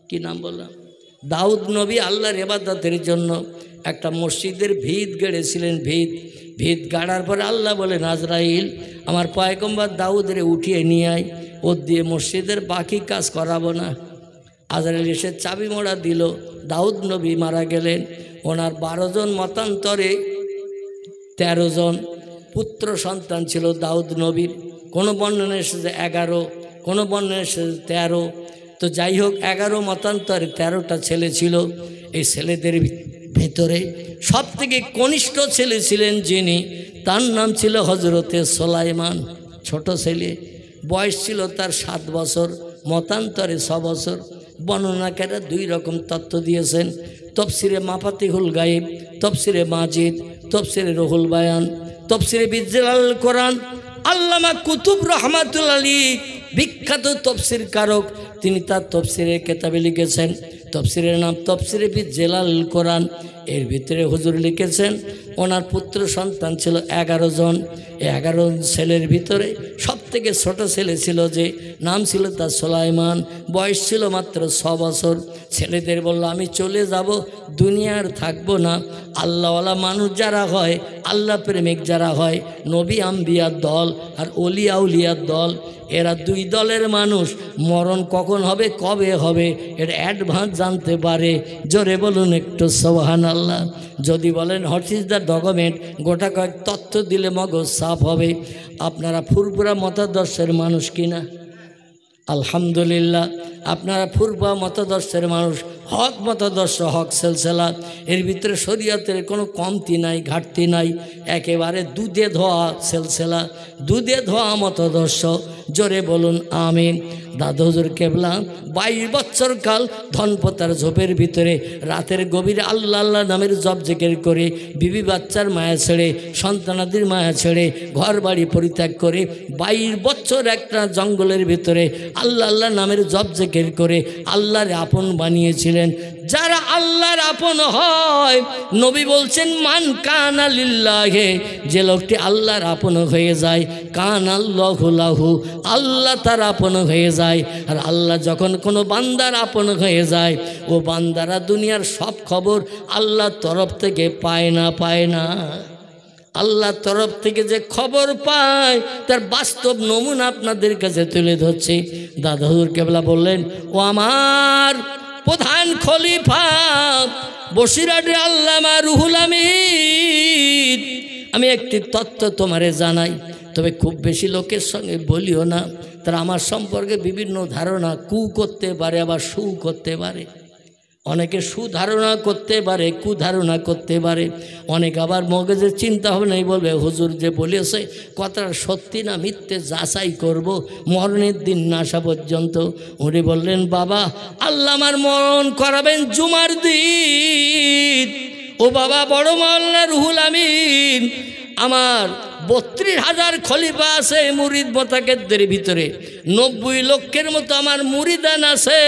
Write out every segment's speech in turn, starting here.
কি নাম বললাম? দাউদ নবী আল্লাহর ইবাদতের জন্য একটা মসজিদের ভিত গেড়েছিলেন। ভিত গাড়ার পরে আল্লাহ বলেন, আজরাইল আমার পয়গম্বর দাউদরে উঠিয়ে নিয়ে আয়, ওর দিয়ে মসজিদের বাকি কাজ করাবো না। আজরাইল এসে চাবি মোড়া দিল। দাউদ নবী মারা গেলেন। ওনার 12 জন মতান্তরে 13 জন পুত্র সন্তান ছিল দাউদ নবীর। কোনো বর্ণনা এসেছে 11, কোনো বর্ণনা এসেছে 13। তো যাই হোক, 11 মতান্তরে 13টা ছেলে ছিল। এই ছেলেদের ভেতরে সব থেকে কনিষ্ঠ ছেলে ছিলেন যিনি, তার নাম ছিল হজরতে সোলাইমান। ছোট ছেলে, বয়স ছিল তার 7 বছর, মতান্তরে 6 বছর। বর্ণনাকারীরা 2 রকম তত্ত্ব দিয়েছেন। তফসিরে মাফাতিহুল গায়েব, তফসিরে মাজিদ, তফসিরে রুহুল বায়ান, তফসিরে বিজলাল কোরআন। আল্লামা কুতুব রহমাতুল্লাহ আলী বিখ্যাত তফসির কারক, তিনি তার তফসিরের কেতাবে লিখেছেন। তফসিরের নাম তফসিরে বিজলাল কোরআন। এর ভিতরে হুজুর লিখেছেন ওনার পুত্র সন্তান ছিল 11 জন। এই 11 ছেলের ভিতরে সব থেকে ছোট ছেলে ছিল যে, নাম ছিল তার সোলাইমান, বয়স ছিল মাত্র 6 বছর। ছেলেদের বলল, আমি চলে যাব, দুনিয়ার থাকবো না। আল্লাহওয়ালা মানুষ যারা হয়, আল্লাহ প্রেমিক যারা হয়, নবী আম্বিয়ার দল আর ওলিয়া উলিয়ার দল, এরা 2 দলের মানুষ। মরণ কখন হবে, কবে হবে, এটা অ্যাডভান্স জানতে পারে। জোরে বলুন একটু সুবহানাল্লাহ। যদি বলেন হোয়াট ইজ দ্য ডকুমেন্ট, গোটা কয়েক তথ্য দিলে মগজ সাফ হবে। আপনারা ফুরফুরা মতাদর্শের মানুষ কিনা? আলহামদুলিল্লাহ, আপনারা ফুরফুরা মতাদর্শের মানুষ, হক মতাদর্শ, হক সিলসিলা। এর ভিতরে শরীয়তের কোনো কমতি নাই, ঘাটতি নাই। একেবারে দুধে ধোয়া সিলসিলা, দুধে ধোয়া মতাদর্শ। জোরে বলুন আমিন। দাদা হুজুর কেবলা 22 বছর কাল ধনপতার ঝোপের ভিতরে রাতের গভীরে আল্লাহ আল্লাহ নামের জপ জিকির করে, বিবি বাচ্চার মায়া ছেড়ে, সন্তানাদির মায়া ছেড়ে, ঘর বাড়ি পরিত্যাগ করে 22 বছর একটা জঙ্গলের ভিতরে আল্লাহ আল্লাহ নামের জপ জিকির করে আল্লাহর আপন বানিয়েছিলেন। যারা আল্লাহর আপন হয়, নবী বলছেন মান কানা লিল্লাহে, যে লোকটি আল্লাহর আপন হয়ে যায়, কান আল্লাহু লাহু, আল্লাহ তার আপন হয়ে যায়। আর আল্লাহ যখন কোনো বান্দার আপন হয়ে যায়, ও বান্দারা দুনিয়ার সব খবর আল্লাহর তরফ থেকে পায় না। আল্লাহর তরফ থেকে যে খবর পায়, তার বাস্তব নমুনা আপনাদের কাছে তুলে ধরছি। দাদা হুজুর কেবলা বললেন, ও আমার প্রধান খলিফা বসিরহাটের আল্লামা রুহুল আমিন, আমি একটি তত্ত্ব তোমারে জানাই, তবে খুব বেশি লোকের সঙ্গে বলিও না। তারা আমার সম্পর্কে বিভিন্ন ধারণা কু করতে পারে, আবার সু করতে পারে। অনেকে সুধারণা করতে পারে, কুধারণা করতে পারে। অনেক আবার মগজের চিন্তা হবে নাই, বলবে হুজুর যে বলেছে কথাটা সত্যি না মিথ্যে যাচাই করব মরণের দিন না আসা পর্যন্ত। উনি বললেন, বাবা আল্লাহ আমার মরণ করাবেন জুমার দিন। ও বাবা, বড় মাওলানা রুহুল আমিন, আমার 32,000 খলিফা আছে মুরিদ মোতাকেদদের ভিতরে, 90 লক্ষের মতো আমার মুরিদান আছে।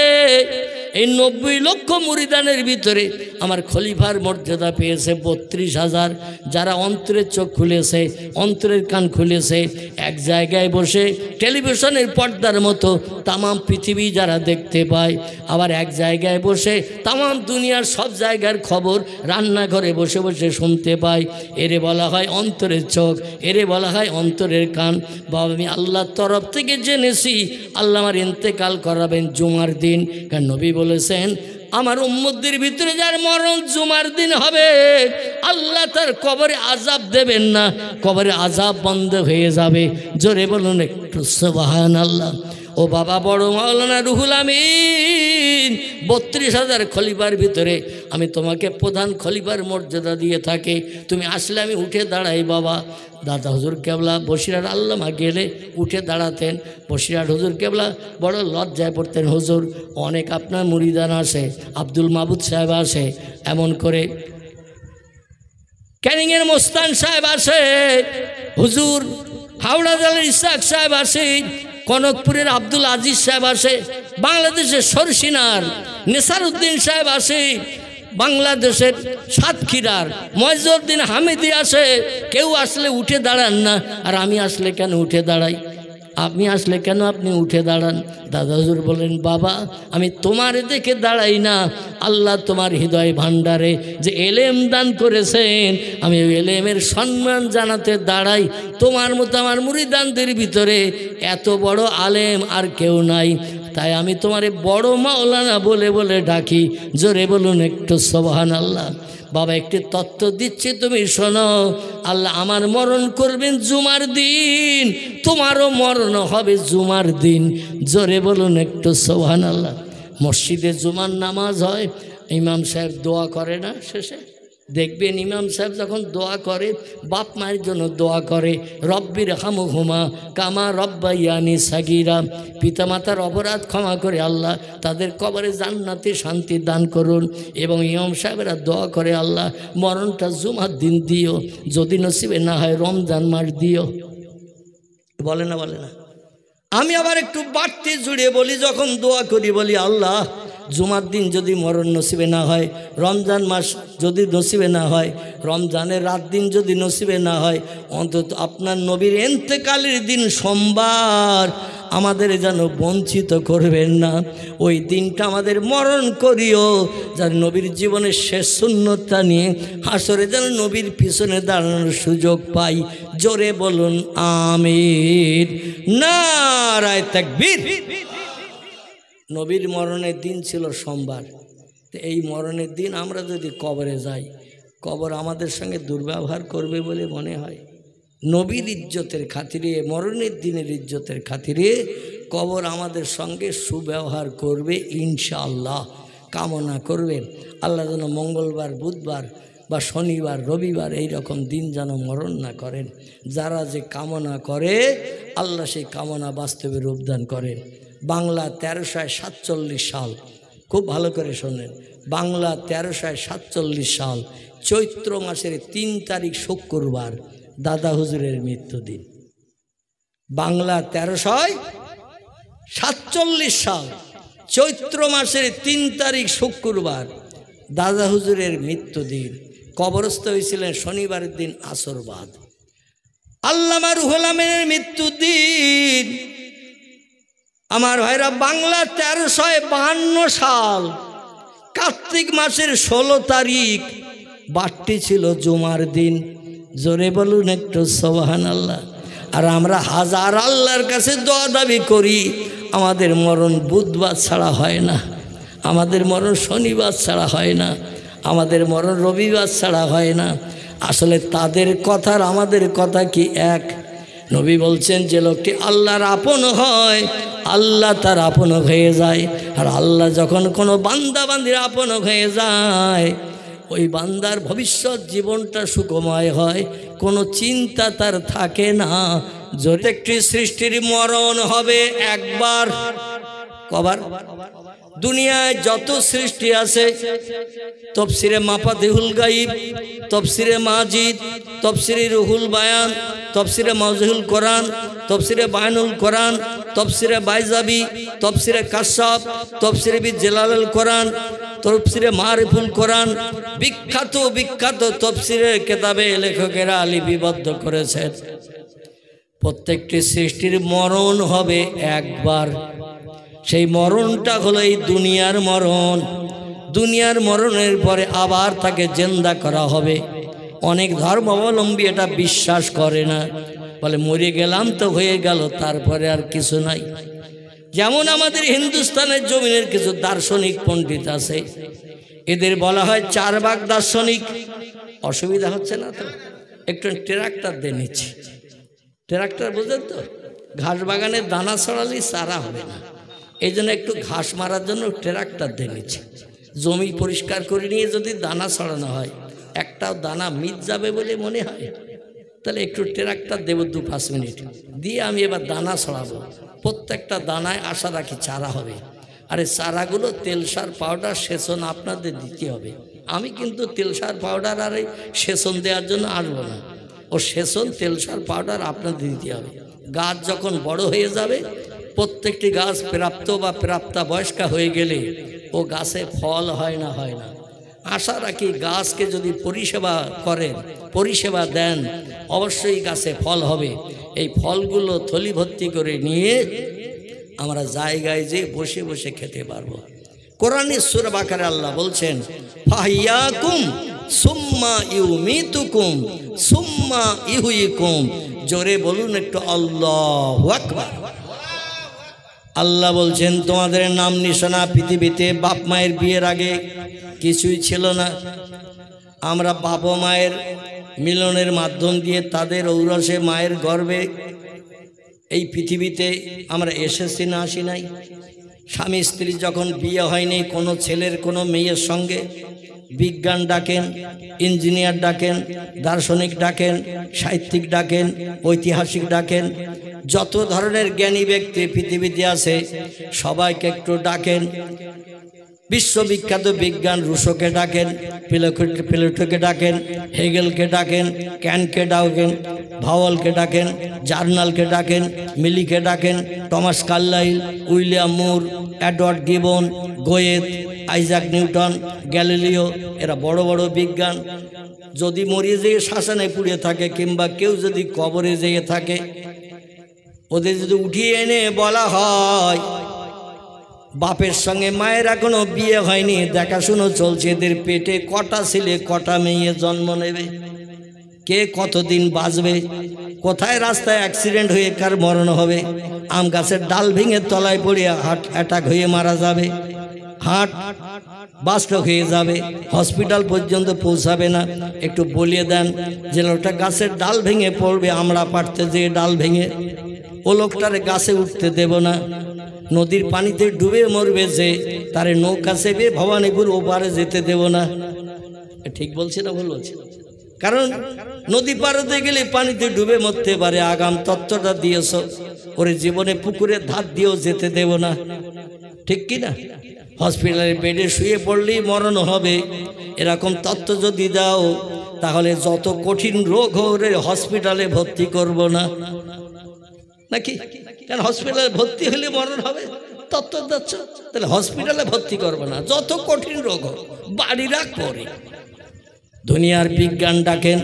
এই 90 লক্ষ মুরিদানের ভিতরে আমার খলিফার মর্যাদা পেয়েছে 32,000। যারা অন্তরের চোখ খুলেছে, অন্তরের কান খুলেছে, এক জায়গায় বসে টেলিভিশনের পর্দার মতো তামাম পৃথিবী যারা দেখতে পায়, আবার এক জায়গায় বসে তামাম দুনিয়ার সব জায়গার খবর রান্নাঘরে বসে বসে শুনতে পায়, এরে বলা হয় অন্তরের চোখ, এরে বলা হয় অন্তরের কান। বাবা, আমি আল্লাহর তরফ থেকে জেনেছি আল্লাহ আমার ইন্তেকাল করাবেন জুমার দিন। কারণ নবী বলেছেন, আমার উম্মতদের ভিতরে যার মরণ জুমার দিন হবে, আল্লাহ তার কবরে আযাব দেবেন না, কবরে আযাব বন্ধ হয়ে যাবে। জোরে বলুন একটু সুবহানাল্লাহ। ও বাবা, বড় মাওলানা রুহুল আমিন, 32,000 খলিফার ভিতরে আমি তোমাকে প্রধান খলিফার মর্যাদা দিয়ে থাকি, তুমি আসলে আমি উঠে দাঁড়াই। বাবা, দাদা হুজুর কেবলা বসিরহাট আল্লামা গেলে উঠে দাঁড়াতেন। বসিরহাট হুজুর কেবলা বড় লজ্জায় পড়তেন। হুজুর অনেক আপনার মুরিদান আসে, আব্দুল মাবুদ সাহেব আসে, এমন করে ক্যানিংয়ের মোস্তান সাহেব আসে, হুজুর হাওড়া জেলার ইসাক সাহেব আসে, কনকপুরের আব্দুল আজিজ সাহেব আসে, বাংলাদেশের সরসিনার নেসারউদ্দিন সাহেব আসে, বাংলাদেশের সাতক্ষীরার ময়জউদ্দিন হামিদি আসে। কেউ আসলে উঠে দাঁড়ান না, আর আমি আসলে কেন উঠে দাঁড়াই? আপনি আসলে কেন আপনি উঠে দাঁড়ান? দাদা হুজুর বলেন, বাবা আমি তোমার দেখে দাঁড়াই না, আল্লাহ তোমার হৃদয় ভাণ্ডারে যে এলেম দান করেছেন আমি ওই এলেমের সম্মান জানাতে দাঁড়াই। তোমার মতো আমার মুরিদানদের ভিতরে এত বড় আলেম আর কেউ নাই, তাই আমি তোমারে বড় মাওলানা বলে বলে ডাকি। জোরে বলুন একটু সুবহানাল্লাহ। বাবা একটি তত্ত্ব দিচ্ছি, তুমি শোনো। আল্লাহ আমার মরণ করবেন জুমার দিন, তোমারও মরণ হবে জুমার দিন। জোরে বলুন একটু সুবহানাল্লাহ। মসজিদে জুমার নামাজ হয়, ইমাম সাহেব দোয়া করে না শেষে? দেখবেন ইমাম সাহেব যখন দোয়া করে, বাপ মায়ের জন্য দোয়া করে, রব্বির হামহুমা কামা রব্বায়ানি সাগীরা, পিতামাতার অপরাধ ক্ষমা করে আল্লাহ তাদের কবরে জান্নাতে শান্তি দান করুন। এবং ইমাম সাহেবেরা দোয়া করে, আল্লাহ মরণটা জুমার দিন দিও, যদি নসিবে না হয় রমজান মাস দিও। বলে না বলে না? আমি আবার একটু বাড়তি জুড়ে বলি, যখন দোয়া করি বলি, আল্লাহ জুমার দিন যদি মরণ নসিবে না হয়, রমজান মাস যদি নসিবে না হয়, রমজানের রাত দিন যদি নসিবে না হয়, অন্তত আপনার নবীর ইন্তেকালের দিন সোমবার আমাদের যেন বঞ্চিত করবেন না। ওই দিনটা আমাদের মরণ করিও, যার নবীর জীবনের শেষ সুন্নতটা নিয়ে হাসরে যেন নবীর পিছনে দাঁড়ানোর সুযোগ পাই। জোরে বলুন আমিন। নারায়ে তাকবীর। নবীর মরণের দিন ছিল সোমবার। তো এই মরণের দিন আমরা যদি কবরে যাই, কবর আমাদের সঙ্গে দুর্ব্যবহার করবে বলে মনে হয়? নবীর ইজ্জতের খাতিরে, মরণের দিনের ইজ্জতের খাতিরে কবর আমাদের সঙ্গে সুব্যবহার করবে ইনশাআল্লাহ। কামনা করবেন আল্লাহ যেন মঙ্গলবার, বুধবার বা শনিবার, রবিবার এই রকম দিন যেন মরণ না করেন। যারা যে কামনা করে আল্লাহ সেই কামনা বাস্তবে রূপদান করেন। বাংলা 1347 সাল, খুব ভালো করে শোনেন, বাংলা 1347 সাল চৈত্র মাসের 3 তারিখ শুক্রবার দাদা হুজুরের মৃত্যুদিন। বাংলা 1347 সাল চৈত্র মাসের 3 তারিখ শুক্রবার দাদা হুজুরের মৃত্যুদিন। কবরস্থ হয়েছিলেন শনিবারের দিন আসরবাদ। আল্লামা রুহুল আমিনের মৃত্যুদিন আমার ভাইরা বাংলা 1352 সাল কার্তিক মাসের 16 তারিখ, বারটি ছিল জুমার দিন। জোরে বলুন একটু সুবহানাল্লাহ। আর আমরা হাজার আল্লাহর কাছে দোয়া দাবি করি, আমাদের মরণ বুধবার ছাড়া হয় না, আমাদের মরণ শনিবার ছাড়া হয় না, আমাদের মরণ রবিবার ছাড়া হয় না। আসলে তাদের কথার আমাদের কথা কি এক? নবী বলছেন, যে লোকটি আল্লাহর আপন হয় আল্লাহ তার আপন হয়ে যায়। আর আল্লাহ যখন কোনো বান্দা বান্দির আপন হয়ে যায়, ওই বান্দার ভবিষ্যৎ জীবনটা সুখময় হয়, কোনো চিন্তা তার থাকে না। প্রত্যেকটি সৃষ্টির মরণ হবে একবার। কবার? দুনিয়ায় যত সৃষ্টি আছে, তফসিরে মাফাতিহুল গাইব, তফসিরে মাজিদ, তফসিরে রুহুল বায়ান, তফসিরে মাওজুহুল কোরআন, তফসিরে বায়ানুল কোরআন, তফসিরে বাইজাবি, তফসিরে কাশাফ, তফসিরে বি জালালুল কোরআন, তফসিরে মারিফুল কোরআন, বিখ্যাত বিখ্যাত তফসিরের কিতাবে লেখকেরা লিপিবদ্ধ করেছেন। প্রত্যেকটি সৃষ্টির মরণ হবে একবার। সেই মরণটা হলো এই দুনিয়ার মরণ। দুনিয়ার মরণের পরে আবার তাকে জিন্দা করা হবে। অনেক ধর্মাবলম্বী এটা বিশ্বাস করে না, বলে মরে গেলাম তো হয়ে গেল, তারপরে আর কিছু নাই। যেমন আমাদের হিন্দুস্তানের জমিনের কিছু দার্শনিক পণ্ডিত আছে, এদের বলা হয় 4 ভাগ দার্শনিক। অসুবিধা হচ্ছে না তো? একটু ট্রাক্টর দিয়ে নিচ্ছি। ট্রাক্টর বুঝলেন তো, ঘাস বাগানে দানা ছড়ালে চারা হবে না, এই জন্য একটু ঘাস মারার জন্য ট্রাক্টর দিয়ে নিচ্ছে। জমি পরিষ্কার করে নিয়ে যদি দানা ছড়ানো হয়, একটাও দানা মিট যাবে বলে মনে হয়? তাহলে একটু ট্রাক্টর দেবো 2-5 মিনিট দিয়ে আমি এবার দানা ছড়াবো। প্রত্যেকটা দানায় আশা রাখি চারা হবে। আরে চারাগুলো তেল সার পাউডার সেচন আপনাদের দিতে হবে। আমি কিন্তু তেল সার পাউডার আর সেচন দেওয়ার জন্য আসবো না। ও সেচন তেল সার পাউডার আপনাদের দিতে হবে। গাছ যখন বড় হয়ে যাবে, প্রত্যেকটি গাছ প্রাপ্ত বা প্রাপ্তা বয়স্কা হয়ে গেলে ও গাছে ফল হয় না আশা রাখি গাছকে যদি পরিষেবা করেন, পরিষেবা দেন, অবশ্যই গাছে ফল হবে। এই ফলগুলো থলি ভর্তি করে নিয়ে আমরা জায়গায় যে বসে বসে খেতে পারবো। কোরআনের সূরা বাকারা আল্লাহ বলছেন ফাহিয়াকুম সুম্মা ইউমিতুকুম সুম্মা ইহুইকুম। জোরে বলুন একটু আল্লাহু আকবার। আল্লাহ বলছেন তোমাদের নাম নিশানা পৃথিবীতে বাপ মায়ের বিয়ের আগে কিছুই ছিল না। আমরা বাবা মায়ের মিলনের মাধ্যম দিয়ে তাদের ঔরসে মায়ের গর্ভে এই পৃথিবীতে আমরা এসেছি না আসি নাই। স্বামী স্ত্রী যখন বিয়ে হয়নি কোনো ছেলের কোনো মেয়ের সঙ্গে বিজ্ঞান ডাকেন, ইঞ্জিনিয়ার ডাকেন, দার্শনিক ডাকেন, সাহিত্যিক ডাকেন, ঐতিহাসিক ডাকেন, যত ধরনের জ্ঞানী ব্যক্তি পৃথিবীতে আছে সবাইকে একটু ডাকেন। বিশ্ববিখ্যাত বিজ্ঞান রুশোকে ডাকেন, প্লেটোকে ডাকেন, হেগেলকে ডাকেন, ক্যানকে ডাকেন, ভাওয়ালকে ডাকেন, জার্নালকে ডাকেন, মিলিকে ডাকেন, Thomas Carlyle, William Moore, Edward Gibbon, Goethe, Isaac Newton, Galileo, এরা বড় বড় বিজ্ঞান। যদি মরিয়ে যেয়ে শ্মশানে পুড়ে থাকে কিংবা কেউ যদি কবরে যেয়ে থাকে, ওদের যদি উঠিয়ে এনে বলা হয় বাপের সঙ্গে মায়ের এখনো বিয়ে হয়নি, দেখাশুনো চলছে, এদের পেটে কটা ছেলে কটা মেয়ে জন্ম নেবে, কে কতদিন বাঁচবে, কোথায় রাস্তায় অ্যাক্সিডেন্ট হয়ে কার মরণ হবে, আম গাছের ডাল ভেঙে তলায় পড়ে হার্ট অ্যাটাক হয়ে মারা যাবে, হার্ট বাস্টক হয়ে যাবে, হসপিটাল পর্যন্ত পৌঁছাবে না। একটু বলিয়ে দেন যে লোকটা গাছের ডাল ভেঙে পড়বে, আমরা পারতে যে ডাল ভেঙে, ও লোকটার গাছে উঠতে দেব না। নদীর পানিতে ডুবে মরবে যে, তারে নৌকা চেপে ভবানীপুর ওপারে যেতে দেব না। ঠিক বলছি না ভুল বলছি? কারণ নদী পার হতে গেলে পানিতে ডুবে মরতে পারে। আগাম তত্ত্বটা দিয়েছ, ওরে জীবনে পুকুরের ধার দিয়েও যেতে দেব না। ঠিক কি না? হসপিটালের বেডে শুয়ে পড়লেই মরণ হবে, এরকম তত্ত্ব যদি দাও তাহলে যত কঠিন রোগ হলে হসপিটালে ভর্তি করব না, নাকি? কারণ হসপিটালে ভর্তি হলে মরণ হবে, তত্ত্ব দিচ্ছ, তাহলে হসপিটালে ভর্তি করবো না। যত কঠিন রোগ হোক বাড়ি রাখ পরে। দুনিয়ার বিজ্ঞান ডাকেন,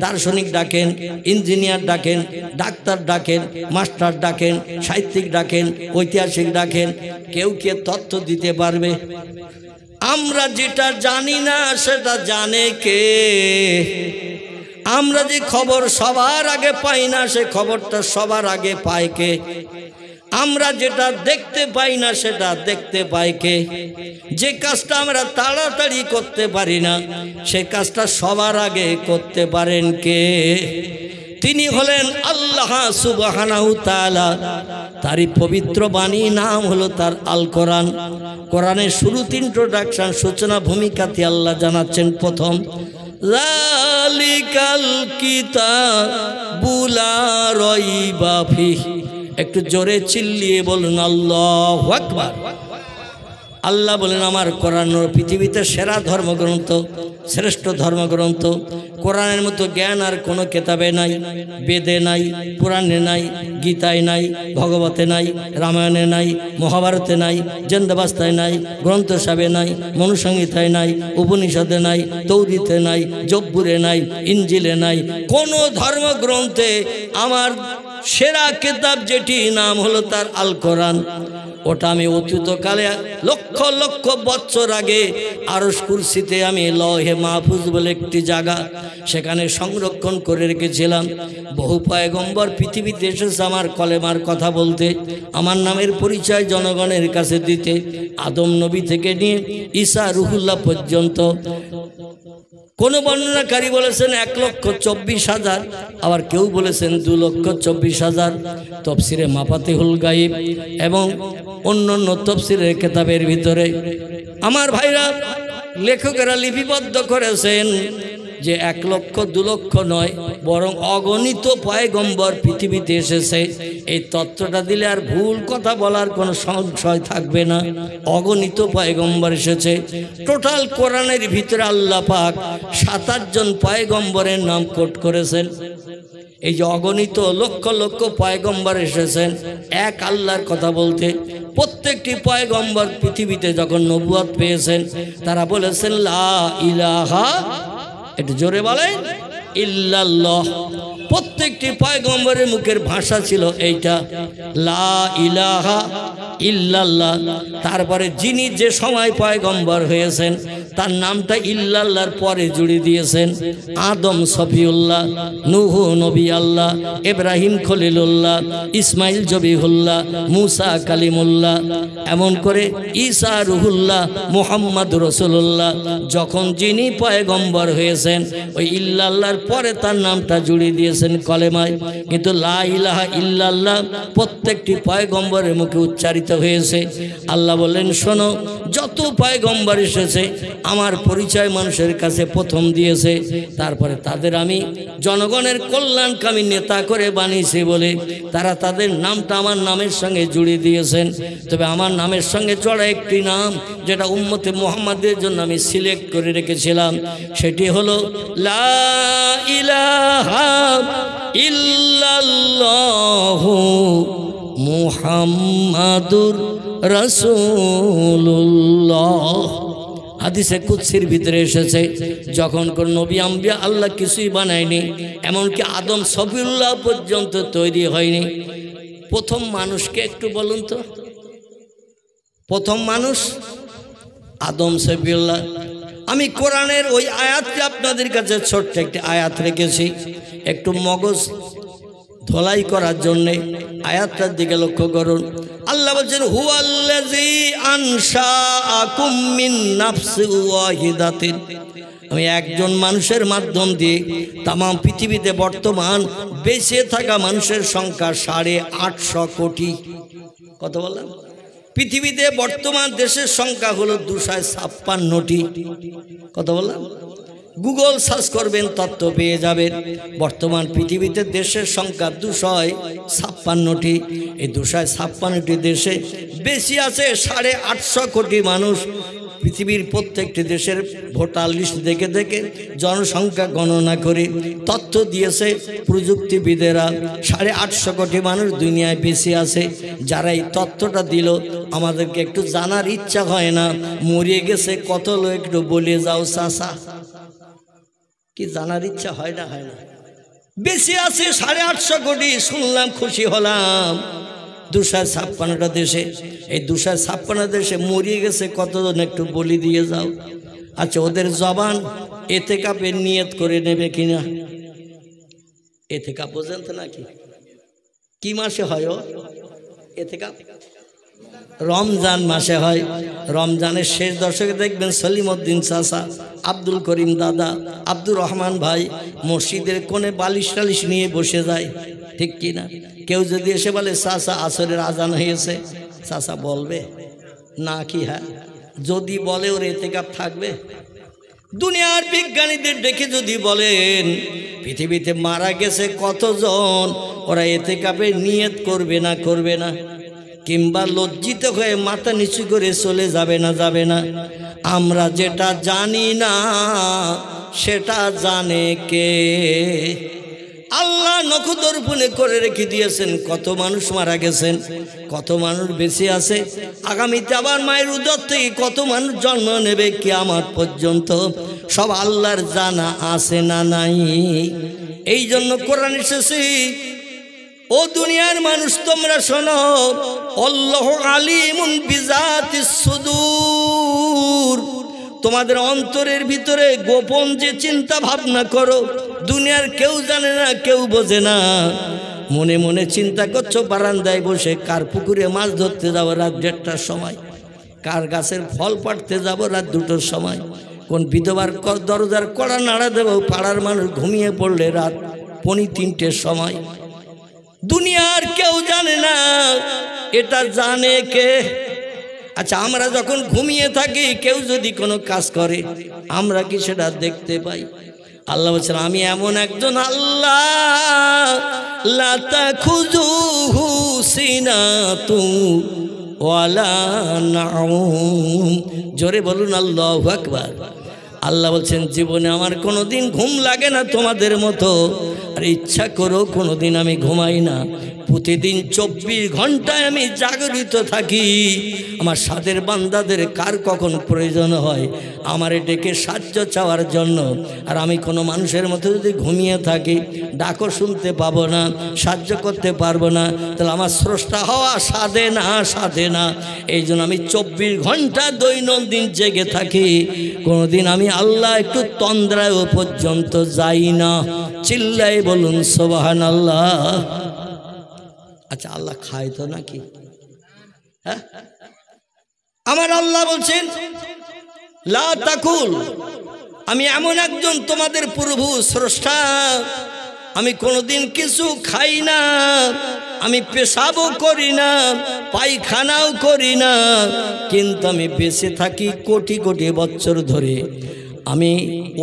দার্শনিক ডাকেন, ইঞ্জিনিয়ার ডাকেন, ডাক্তার ডাকেন, মাস্টার ডাকেন, সাহিত্যিক ডাকেন, ঐতিহাসিক ডাকেন, কেউ কে তথ্য দিতে পারবে? আমরা যেটা জানি না সেটা জানে কে? আমরা যে খবর সবার আগে পাই না সে খবরটা সবার আগে পায় কে? আমরা যেটা দেখতে পাই না সেটা দেখতে পাই কে? যে কাজটা আমরা তাড়াতাড়ি করতে পারি না সে কাজটা সবার আগে করতে পারেন কে? তিনি হলেন আল্লাহ সুবহানাহু তাআলা। তারই পবিত্র বাণী নাম হলো তার আল কোরআন। কোরআনের শুরুতে ইন্ট্রোডাকশন, সূচনা ভূমিকাতে আল্লাহ জানাচ্ছেন প্রথম যালিকাল কিতাবু লা রাইবা ফিহি। একটু জোরে চিল্লিয়ে বলুন আল্লাহু আকবার। আল্লাহ বলেন আমার কোরআন পৃথিবীতে সেরা ধর্মগ্রন্থ, শ্রেষ্ঠ ধর্মগ্রন্থ। কোরআনের মতো জ্ঞান আর কোনো কেতাবে নাই, বেদে নাই, পুরাণে নাই, গীতায় নাই, ভগবতে নাই, রামায়ণে নাই, মহাভারতে নাই, জেন্দাবাস্তায় নাই, গ্রন্থসাবে নাই, মনুসংহিতায় নাই, উপনিষদে নাই, তৌরিতে নাই, জব্বুরে নাই, ইঞ্জিলে নাই। কোনো ধর্মগ্রন্থে আমার সেরা কিতাব যেটি নাম হলো তার আল কোরআন, ওটা আমি অতীতকালে লক্ষ লক্ষ বছর আগে আরশ কুরসিতে আমি লৌহে মাহফুজ বলে একটি জায়গা, সেখানে সংরক্ষণ করে রেখেছিলাম। বহু পয়গম্বর পৃথিবীতে এসেছে আমার কলেমার কথা বলতে, আমার নামের পরিচয় জনগণের কাছে দিতে। আদম নবী থেকে নিয়ে ঈসা রুহুল্লাহ পর্যন্ত। কোন বর্ণনাকারী বলেছেন 1,24,000, আবার কেউ বলেছেন 2,24,000। তফসিরে মাফাতিহুল গায়ব এবং অন্যান্য তফসিরের কিতাবের ভিতরে আমার ভাইরা লেখকেরা লিপিবদ্ধ করেছেন যে 1 লক্ষ 2 লক্ষ নয়, বরং অগণিত পয়গম্বর পৃথিবীতে এসেছে। এই তত্ত্বটা দিলে আর ভুল কথা বলার কোনো সংশয় থাকবে না। অগণিত পয়গম্বর এসেছে। টোটাল কোরআনের ভিতরে আল্লাহ পাক 27 জন পয়গম্বরের নাম কোট করেছেন। এই যে অগণিত লক্ষ লক্ষ পয়গম্বর এসেছেন এক আল্লাহর কথা বলতে। প্রত্যেকটি পয়গম্বর পৃথিবীতে যখন নবুয়ত পেয়েছেন তারা বলেছেন লা ইলাহা, একটু জোরে বলেন ইল্লাল্লাহ। প্রত্যেকটি পয়গম্বরের মুখের ভাষা ছিল এইটা, লা ইলাহা ইল্লাল্লাহ। তারপরে যিনি যে সময় পয়গম্বর হয়েছেন তার নামটা ইল্লাল্লাহর পরে জুড়ে দিয়েছেন। আদম সফিউল্লাহ, নূহ নবী আল্লাহ, ইব্রাহিম খলিলুল্লাহ, ইসমাইল জবিহুল্লাহ, মুসা কালিমুল্লাহ, এমন করে ঈসা রুহুল্লাহ, মুহাম্মদ রাসূলুল্লাহ। যখন যিনি পয়গম্বর হয়েছেন ওই ইল্লাল্লাহর পরে তার নামটা জুড়ে দিয়েছেন কলেমায়। কিন্তু লা ইলাহা ইল্লাল্লাহ প্রত্যেকটি পয়গম্বরের মুখে উচ্চারিত হয়েছে। আল্লাহ বললেন, শোনো, যত পয়গম্বর এসেছে আমার পরিচয় মানুষের কাছে প্রথম দিয়েছে, তারপরে তাদের আমি জনগণের কল্যাণকামী নেতা করে বানিয়েছি বলে তারা তাদের নামটা আমার নামের সঙ্গে জুড়ে দিয়েছেন। তবে আমার নামের সঙ্গে জড়া একটি নাম যেটা উম্মতে মুহাম্মাদের জন্য আমি সিলেক্ট করে রেখেছিলাম, সেটি হলো লা ইলাহা ইল্লাল্লাহু মুহাম্মাদুর রাসূলুল্লাহ। হাদিসে কুদসির ভিতরে এসেছে, যখন কোন নবী আম্বিয়া আল্লাহ কিছুই বানায়নি, এমনকি আদম সফিউল্লাহ পর্যন্ত তৈরি হয়নি। প্রথম মানুষকে একটু বলুন তো, প্রথম মানুষ আদম সফিউল্লাহ। আমি কোরআনের ওই আয়াতটি আপনাদের কাছে ছোট্ট একটি আয়াত রেখেছি, একটু মগজ ধোলাই করার জন্যে। আয়াতটার দিকে লক্ষ্য করুন। আল্লাহ বলছেন, হুয়াল্লাযী আনশাআকুম মিন নাফসিন ওয়াহিদাতিন। আমি একজন মানুষের মাধ্যম দিয়ে তাম পৃথিবীতে বর্তমান বেঁচে থাকা মানুষের সংখ্যা 850 কোটি। কত বললাম? পৃথিবীতে বর্তমান দেশের সংখ্যা হলো 256টি। কত বললাম? গুগল সার্চ করবেন, তথ্য পেয়ে যাবেন। বর্তমান পৃথিবীতে দেশের সংখ্যা 256টি। এই 256টি দেশে বেশি আছে 850 কোটি মানুষ। পৃথিবীর প্রত্যেকটি দেশের ভোটার লিস্ট দেখে দেখে জনসংখ্যা গণনা করে তথ্য দিয়েছে প্রযুক্তিবিদেরা। 850 কোটি মানুষ দুনিয়ায় বেশি আছে। যারা এই তথ্যটা দিল আমাদেরকে একটু জানার ইচ্ছা হয় না, মরিয়ে গেছে কত লোক, একটু বলে যাও চাচা, কি জানার ইচ্ছা হয় না? হয় না? বেশি আছে 850 কোটি, শুনলাম খুশি হলাম। 256টা দেশে, এই 256 দেশে মরিয়ে গেছে কতজন, একটু বলি দিয়ে যাও। আচ্ছা, ওদের জবান এতেকাপের নিয়ত করে নেবে কিনা? এতেকাপ বোঝেন তো নাকি? কি মাসে হয় ও এতেকাপ? রমজান মাসে হয়। রমজানের শেষ দশকে দেখবেন সলিমউদ্দিন চাচা, আব্দুল করিম দাদা, আব্দুর রহমান ভাই মসজিদের কোণে বালিশ টালিশ নিয়ে বসে যায়, ঠিক কি না? কেউ যদি এসে বলে চাচা আসরের আজান হয়েছে, চাচা বলবে না কি? হ্যাঁ, যদি বলে ওর এতেকাপ থাকবে। দুনিয়ার বিজ্ঞানীদের ডেকে যদি বলেন পৃথিবীতে মারা গেছে কতজন, ওরা এতেকাপে নিয়ত করবে না? করবে না? কিংবা লজ্জিত হয়ে মাথা নিচু করে চলে যাবে না? যাবে না? আমরা যেটা জানি না সেটা জানে কে? আল্লাহ নখদর্পণে করে রেখে দিয়েছেন কত মানুষ মারা গেছেন, কত মানুষ বেঁচে আছে, আগামীতে আবার মায়ের উদর থেকে কত মানুষ জন্ম নেবে কিয়ামত পর্যন্ত, সব আল্লাহর জানা আছে না নাই? এই জন্য কোরআন এসেছে, ও দুনিয়ার মানুষ তোমরা শোনো, আল্লাহু আলিমুন বিজাতিস সুদূর। তোমাদের অন্তরের ভিতরে গোপন যে চিন্তা ভাবনা করো, দুনিয়ার কেউ জানে না, কেউ বোঝে না। মনে মনে চিন্তা করছো বারান্দায় বসে কার পুকুরে মাছ ধরতে যাবো রাত 1:30টার সময়, কার গাছের ফল পাড়তে যাবো রাত 2টোর সময়, কোন বিধবার দরজার কড়া নাড়া দেবো পাড়ার মানুষ ঘুমিয়ে পড়লে রাত 2:45-টের সময়। দুনিয়ার কেউ জানে না, এটা জানে কে? আচ্ছা, আমরা যখন ঘুমিয়ে থাকি কেউ যদি কোনো কাজ করে আমরা কি সেটা দেখতে পাই? আল্লাহ বলছেন, আমি এমন একজন আল্লাহ, লা তাখুযুহু সিনাতুন ওয়ালা নাউম। জোরে বলুন আল্লাহু আকবার। আল্লাহ বলছেন, জীবনে আমার কোনোদিন ঘুম লাগে না তোমাদের মতো, আর ইচ্ছা করো কোনোদিন আমি ঘুমাই না। প্রতিদিন 24 ঘন্টায় আমি জাগরিত থাকি। আমার সাদের বান্দাদের কার কখন প্রয়োজন হয় আমারে ডেকে সাহায্য চাওয়ার জন্য। আর আমি কোনো মানুষের মতো যদি ঘুমিয়ে থাকি, ডাকও শুনতে পাবো না, সাহায্য করতে পারবো না, তাহলে আমার স্রষ্টা হওয়া সাধে না, সাধে না। এই জন্য আমি 24 ঘন্টা দৈনন্দিন জেগে থাকি। কোনোদিন আমি আল্লাহ একটু তন্দ্রায় পর্যন্ত যাই না। চিল্লাই বলুন সুবহানাল্লাহ। আচ্ছা, আল্লাহ খায় তো নাকি? হ্যাঁ, আমার আল্লাহ বলছেন লা তাকুল, আমি এমন একজন তোমাদের প্রভু স্রষ্টা, আমি কোনোদিন কিছু খাই না, আমি পেশাবও করি না, পায়খানাও করি না, কিন্তু আমি বেঁচে থাকি কোটি কোটি বছর ধরে। আমি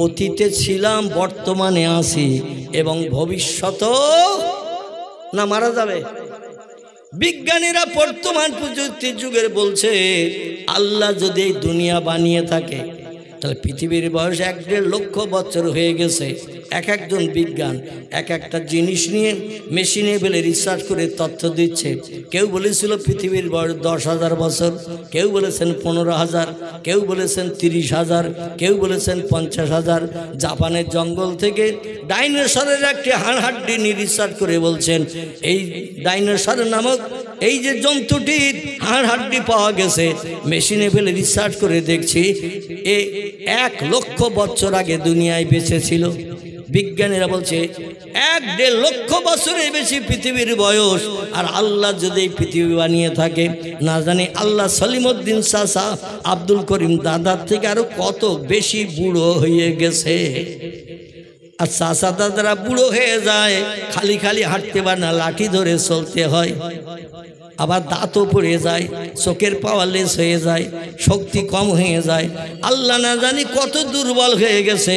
অতীতে ছিলাম, বর্তমানে আছি এবং ভবিষ্যতেও না মারা যাবে। বিজ্ঞানীরা বর্তমান প্রযুক্তির যুগের বলছে আল্লাহ যদি এই দুনিয়া বানিয়ে থাকে তাহলে পৃথিবীর বয়স 1.5 লক্ষ বছর হয়ে গেছে। এক একজন বিজ্ঞান এক একটা জিনিস নিয়ে মেশিনে ফেলে রিসার্চ করে তথ্য দিচ্ছে। কেউ বলেছিল পৃথিবীর বয়স 10,000 বছর, কেউ বলেছেন 15,000, কেউ বলেছেন 30,000, কেউ বলেছেন 50,000। জাপানের জঙ্গল থেকে ডাইনোসরের একটি হাড়হাড্ডি নিয়ে রিসার্চ করে বলছেন এই ডাইনোসর নামক এই যে জন্তুটির হাড়হাড্ডি পাওয়া গেছে। মেশিনে ফেলে রিসার্চ করে দেখছি 1 লক্ষ বছর আগে দুনিয়ায় বেঁচে ছিল। বিজ্ঞানীরা বলছে 1.5 লক্ষ বছরের বেশি পৃথিবীর বয়স। আর আল্লাহ যদি এই পৃথিবী বানিয়ে থাকে, না জানি আল্লাহ সলিমউদ্দিন চাচা আব্দুল করিম দাদার থেকে আরো কত বেশি বুড়ো হয়ে গেছে। আর চাচা দাদারা বুড়ো হয়ে যায়, খালি খালি হাঁটতে পারে না, লাঠি ধরে চলতে হয়। আবার দাঁতও পড়ে যায়, চোখের পাওয়ার লেস হয়ে যায়, শক্তি কম হয়ে যায়। আল্লাহ না জানি কত দুর্বল হয়ে গেছে।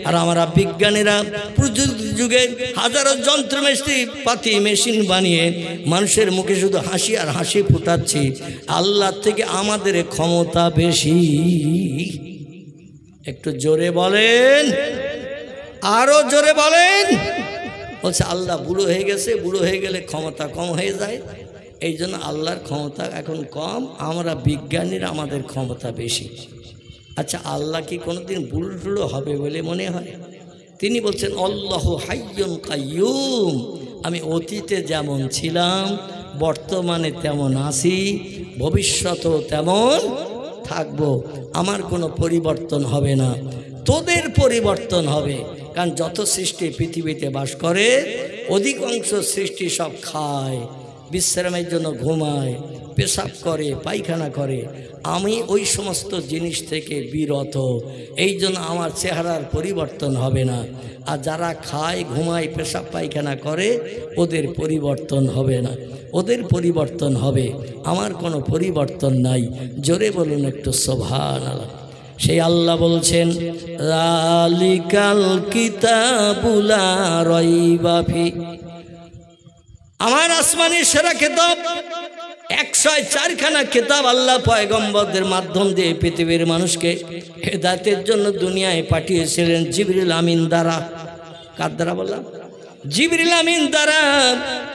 আর আমরা বিজ্ঞানীরা প্রযুক্তি যুগে হাজারো যন্ত্রমেশিন পাতি মেশিন বানিয়ে মানুষের মুখে শুধু হাসি আর হাসি ফুটাচ্ছি। আল্লাহর থেকে আমাদের ক্ষমতা বেশি। একটু জোরে বলেন, আরো জোরে বলেন। বলছে আল্লাহ বুড়ো হয়ে গেছে, বুড়ো হয়ে গেলে ক্ষমতা কম হয়ে যায়, এই জন্য আল্লাহর ক্ষমতা এখন কম, আমরা বিজ্ঞানীরা আমাদের ক্ষমতা বেশি। আচ্ছা, আল্লাহ কি কোনোদিন বুড়ো টুড়ো হবে বলে মনে হয়? তিনি বলছেন আল্লাহু হাইয়ুন কাইয়ুম, আমি অতীতে যেমন ছিলাম বর্তমানে তেমন আছি, ভবিষ্যতেও তেমন থাকবো, আমার কোনো পরিবর্তন হবে না। তোদের পরিবর্তন হবে, কারণ যত সৃষ্টি পৃথিবীতে বাস করে অধিকাংশ সৃষ্টি সব খায়, বিশ্রামের জন্য ঘুমায়, পেশাব করে, পায়খানা করে। আমি ওই সমস্ত জিনিস থেকে বিরত, এই জন্য আমার চেহারার পরিবর্তন হবে না। আর যারা খায়, ঘুমায়, পেশাব পায়খানা করে ওদের পরিবর্তন হবে না, ওদের পরিবর্তন হবে, আমার কোনো পরিবর্তন নাই। জোরে বলুন একটু সুবহানাল্লাহ। সেই আল্লাহ বলছেন যালিকাল কিতাবু লা রাইবা ফি, আমার আসমানি সেরা কিতাব 104খানা কিতাব আল্লাহ পয়গম্বরদের মাধ্যম দিয়ে পৃথিবীর মানুষকে হেদায়েতের জন্য দুনিয়ায় পাঠিয়েছিলেন জিবরিল আমিন দ্বারা। কার দ্বারা বললাম? জিবরিল আমিন দ্বারা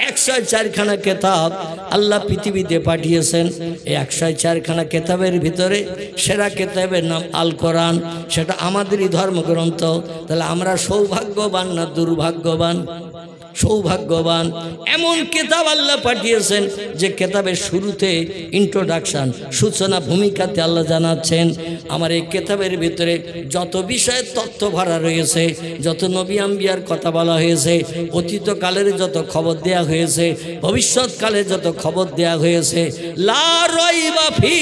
104খানা কিতাব আল্লাহ পৃথিবীতে পাঠিয়েছেন। এই 104খানা কিতাবের ভিতরে সেরা কিতাবের নাম আল কোরআন, সেটা আমাদেরই ধর্মগ্রন্থ। তাহলে আমরা সৌভাগ্যবান না দুর্ভাগ্যবান? সৌভাগ্যবান। এমন কিতাব আল্লাহ পাঠিয়েছেন যে কিতাবের শুরুতে ইন্ট্রোডাকশন, সূচনা ভূমিকাতে আল্লাহ জানাচ্ছেন আমার এই কিতাবের ভিতরে যত বিষয়ের তথ্য ভরা রয়েছে, যত নবী আম্বিয়ার কথা বলা হয়েছে, অতীতকালের যত খবর দেয়া হয়েছে, ভবিষ্যৎকালে যত খবর দেয়া হয়েছে, লা রাইবা ফি,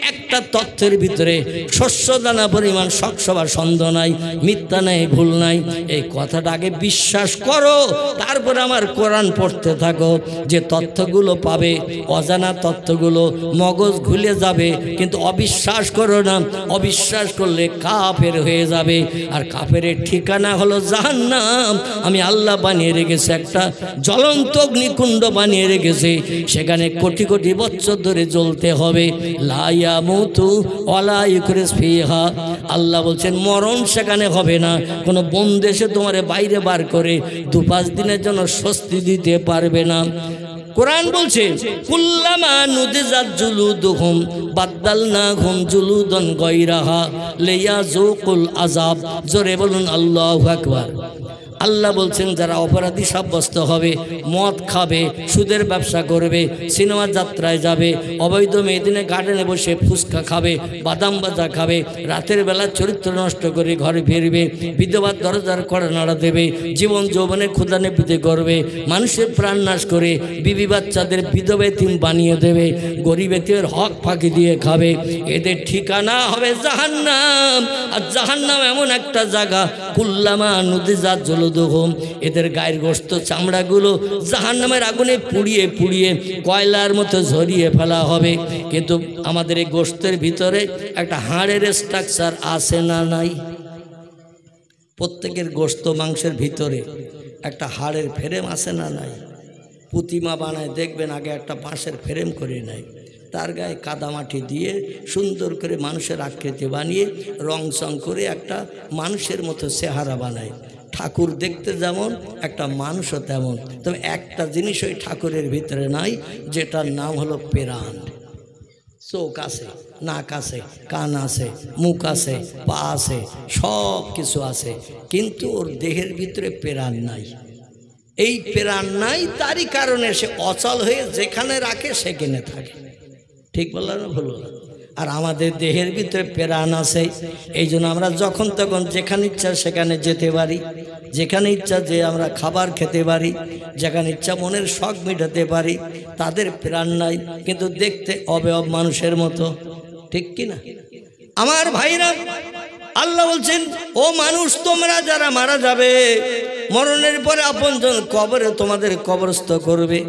একটা তথ্যের ভিতরে শস্য দানা পরিমাণ শস্য বা সন্দেহ নাই, মিথ্যা নাই, ভুল নাই। এই কথাটা আগে বিশ্বাস করো, তারপরে আমার কোরআন পড়তে থাকো। যে তথ্যগুলো পাবে, অজানা তথ্যগুলো মগজ ঘুলে যাবে, কিন্তু অবিশ্বাস করো না, অবিশ্বাস করলে কাফের হয়ে যাবে। আর কাফেরের ঠিকানা হলো জাহান্নাম। আমি আল্লাহ বানিয়ে রেখেছি একটা জ্বলন্ত অগ্নিকুণ্ড বানিয়ে রেখেছি, সেখানে কোটি কোটি বছর ধরে জ্বলতে হবে। লা ইয়ামুতু ওয়ালা ইউখরিজ ফিহা, আল্লাহ বলছেন মরণ সেখানে হবে না। কোনো বন্দেশে তোমারে বাইরে বার করে দুপাশ 5 দিনের জন্য স্বস্তি দিতে পারবে না। কোরআন বলছে কুল্লামা নুদিজাত জুলুদুহুম বাদদালনাহুম জুলুদান গায়রাহা লিয়াযুকুল আযাব। জোরে বলুন আল্লাহু আকবার। আল্লাহ বলছেন যারা অপরাধী সাব্যস্ত হবে, মদ খাবে, সুদের ব্যবসা করবে, সিনেমা যাত্রায় যাবে, অবৈধ মেয়েদিনে গার্ডেনে বসে ফুচকা খাবে, বাদাম ভাজা খাবে, রাতের বেলা চরিত্র নষ্ট করে ঘরে ফিরবে, বিধবার দরজার কড়া নাড়া দেবে, জীবন যৌবনে ক্ষুধানিবৃত্তি করবে, মানুষের প্রাণ নাশ করে বিবি বাচ্চাদের বিধবা এতিম বানিয়ে দেবে, গরিব এতিমের হক ফাঁকি দিয়ে খাবে, এদের ঠিকানা হবে জাহান্নাম। আর জাহান্নাম এমন একটা জায়গা, কুল্লামা নুদিজাত জুলুদুহুম, এদের গায়ের গোশত চামড়াগুলো জাহান্নামের আগুনে পুড়িয়ে পুড়িয়ে কয়লার মতো ঝরিয়ে ফেলা হবে। কিন্তু আমাদের এই গোশতের ভিতরে একটা হাড়ের স্ট্রাকচার আছে না নাই? প্রত্যেকের গোশত মাংসের ভিতরে একটা হাড়ের ফ্রেম আছে না নাই? প্রতিমা বানায় দেখবেন আগে একটা বাঁশের ফ্রেম করে নেয়, তার গায়ে কাদামাটি দিয়ে সুন্দর করে মানুষের আকৃতি বানিয়ে রং চং করে একটা মানুষের মতো চেহারা বানায়। ঠাকুর দেখতে যেমন একটা মানুষও তেমন। তবে একটা জিনিস ওই ঠাকুরের ভিতরে নাই, যেটার নাম হলো প্রাণ। চোখ আছে, নাক আছে, কান আছে, মুখ আছে, পা আছে, সব কিছু আছে, কিন্তু ওর দেহের ভিতরে প্রাণ নাই। এই প্রাণ নাই, তারই কারণে সে অচল হয়ে যেখানে রাখে সেখানে থাকে। ঠিক বললাম না ভুল? আর আমাদের দেহের ভিতরে প্রাণ আছে, এই জন্য আমরা যখন তখন যেখানে ইচ্ছা সেখানে যেতে পারি, যেখানে ইচ্ছা যে আমরা খাবার খেতে পারি, যেখানে ইচ্ছা মনের শখ মেটাতে পারি। তাদের প্রাণ নাই, কিন্তু দেখতে অবয়ব মানুষের মতো। ঠিক কিনা আমার ভাইরা? আল্লাহ বলছেন ও মানুষ, তোমরা যারা মারা যাবে, মরণের পরে আপনজন কবরে তোমাদের কবরস্থ করবে।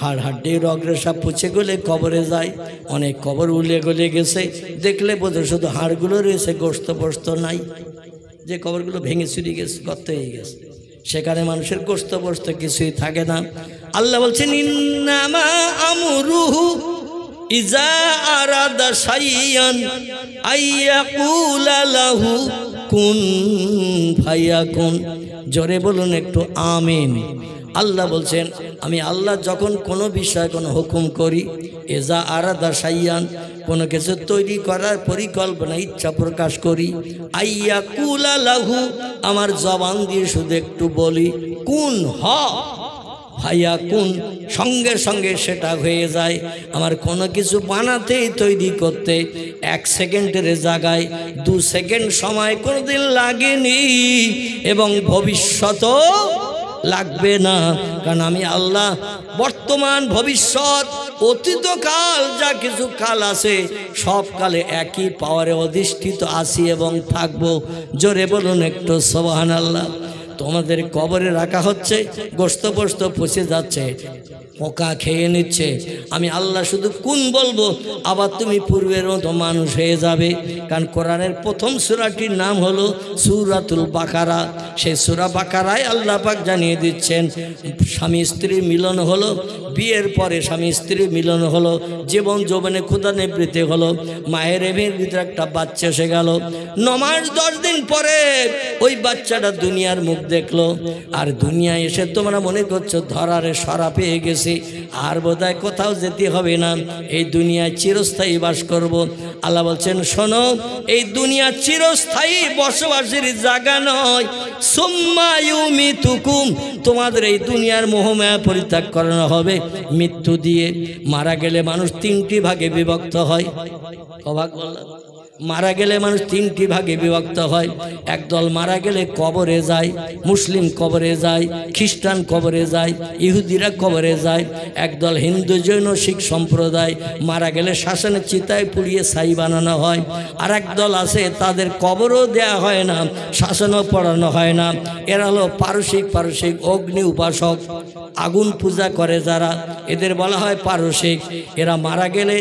হাড় হাড্ডি রগরেশা পুছে গলে কবরে যায়। অনেক কবর উলে গলে গেছে, দেখলে বোঝো শুধু হাড়গুলো রয়েছে, গোশত পোস্ত নাই। যে কবরগুলো ভেঙে চুরি গেছে, গর্ত হয়ে গেছে, সেখানে মানুষের গোশত পোস্ত কিছুই থাকে না। আল্লাহ বলছেন ইন্নামা আমরুহু ইজা আরাদা শাইয়ান আইয়াকুলা লাহু কুন ফায়াকুন। জোরে বলুন একটু আমিন। আল্লাহ বলছেন আমি আল্লাহ যখন কোনো বিষয় কোনো হুকুম করি, এজা আরাদা শাইয়ান, কোনো কিছু তৈরি করার পরিকল্পনা ইচ্ছা প্রকাশ করি, আইয়াকুলা লাহু, আমার জবান দিয়ে শুধু একটু বলি কুন হ ভাইয়া কুন, সঙ্গে সঙ্গে সেটা হয়ে যায়। আমার কোনো কিছু বানাতেই তৈরি করতে 1 সেকেন্ডের জায়গায় 2 সেকেন্ড সময় কোনোদিন লাগেনি, এবং ভবিষ্যতও লাগবে না। কারণ আমি আল্লাহ বর্তমান ভবিষ্যৎ অতীতকাল যা কিছু কাল আছে, সব কালে একই পাওয়ারে অধিষ্ঠিত আছি এবং থাকবো। জোরে বলুন একটু সুবহানাল্লাহ। তোমাদের কবরে রাখা হচ্ছে, গোশত পোস্ত পচে যাচ্ছে, পোকা খেয়ে নিচ্ছে। আমি আল্লাহ শুধু কোন বলবো, আবার তুমি পূর্বের মতো মানুষ হয়ে যাবে। কারণ কোরআনের প্রথম সূরাটির নাম হলো সূরাতুল বাকারা। সেই সূরা বাকারায় আল্লাহ পাক জানিয়ে দিচ্ছেন স্বামী স্ত্রীর মিলন হলো, বিয়ের পরে স্বামী স্ত্রীর মিলন হলো, জীবন যৌবনে ক্ষুধানিবৃত্তি হলো, মায়ের এমের ভিতরে একটা বাচ্চা এসে গেল। 9 মাস 10 দিন পরে ওই বাচ্চাটা দুনিয়ার মুখ দেখলো। আর দুনিয়ায় এসে তোমরা মনে করছো ধরারে সরা পেয়ে গেছি, আর বোধহয় কোথাও যেতে হবে না, এই দুনিয়ায় চিরস্থায়ী বাস করব। আল্লাহ বলছেন শোনো, এই দুনিয়া চিরস্থায়ী বসবাসের জায়গা নয়। সুম্মা ইউমিতুকুম, তোমাদের এই দুনিয়ার মোহমায়া পরিত্যাগ করানো হবে মৃত্যু দিয়ে। মারা গেলে মানুষ 3টি ভাগে বিভক্ত হয়। অবাক বললাম, মারা গেলে মানুষ 3টি ভাগে বিভক্ত হয়। একদল মারা গেলে কবরে যায়, মুসলিম কবরে যায়, খ্রিস্টান কবরে যায়, ইহুদিরা কবরে যায়। একদল হিন্দু জৈন শিখ সম্প্রদায়, মারা গেলে শ্মশানের চিতায় পুড়িয়ে ছাই বানানো হয়। আর একদল আছে তাদের কবরও দেয়া হয় না, শ্মশানও পড়ানো হয় না। এরা হলো পারসিক অগ্নি উপাসক, আগুন পূজা করে যারা, এদের বলা হয় পারসিক। এরা মারা গেলে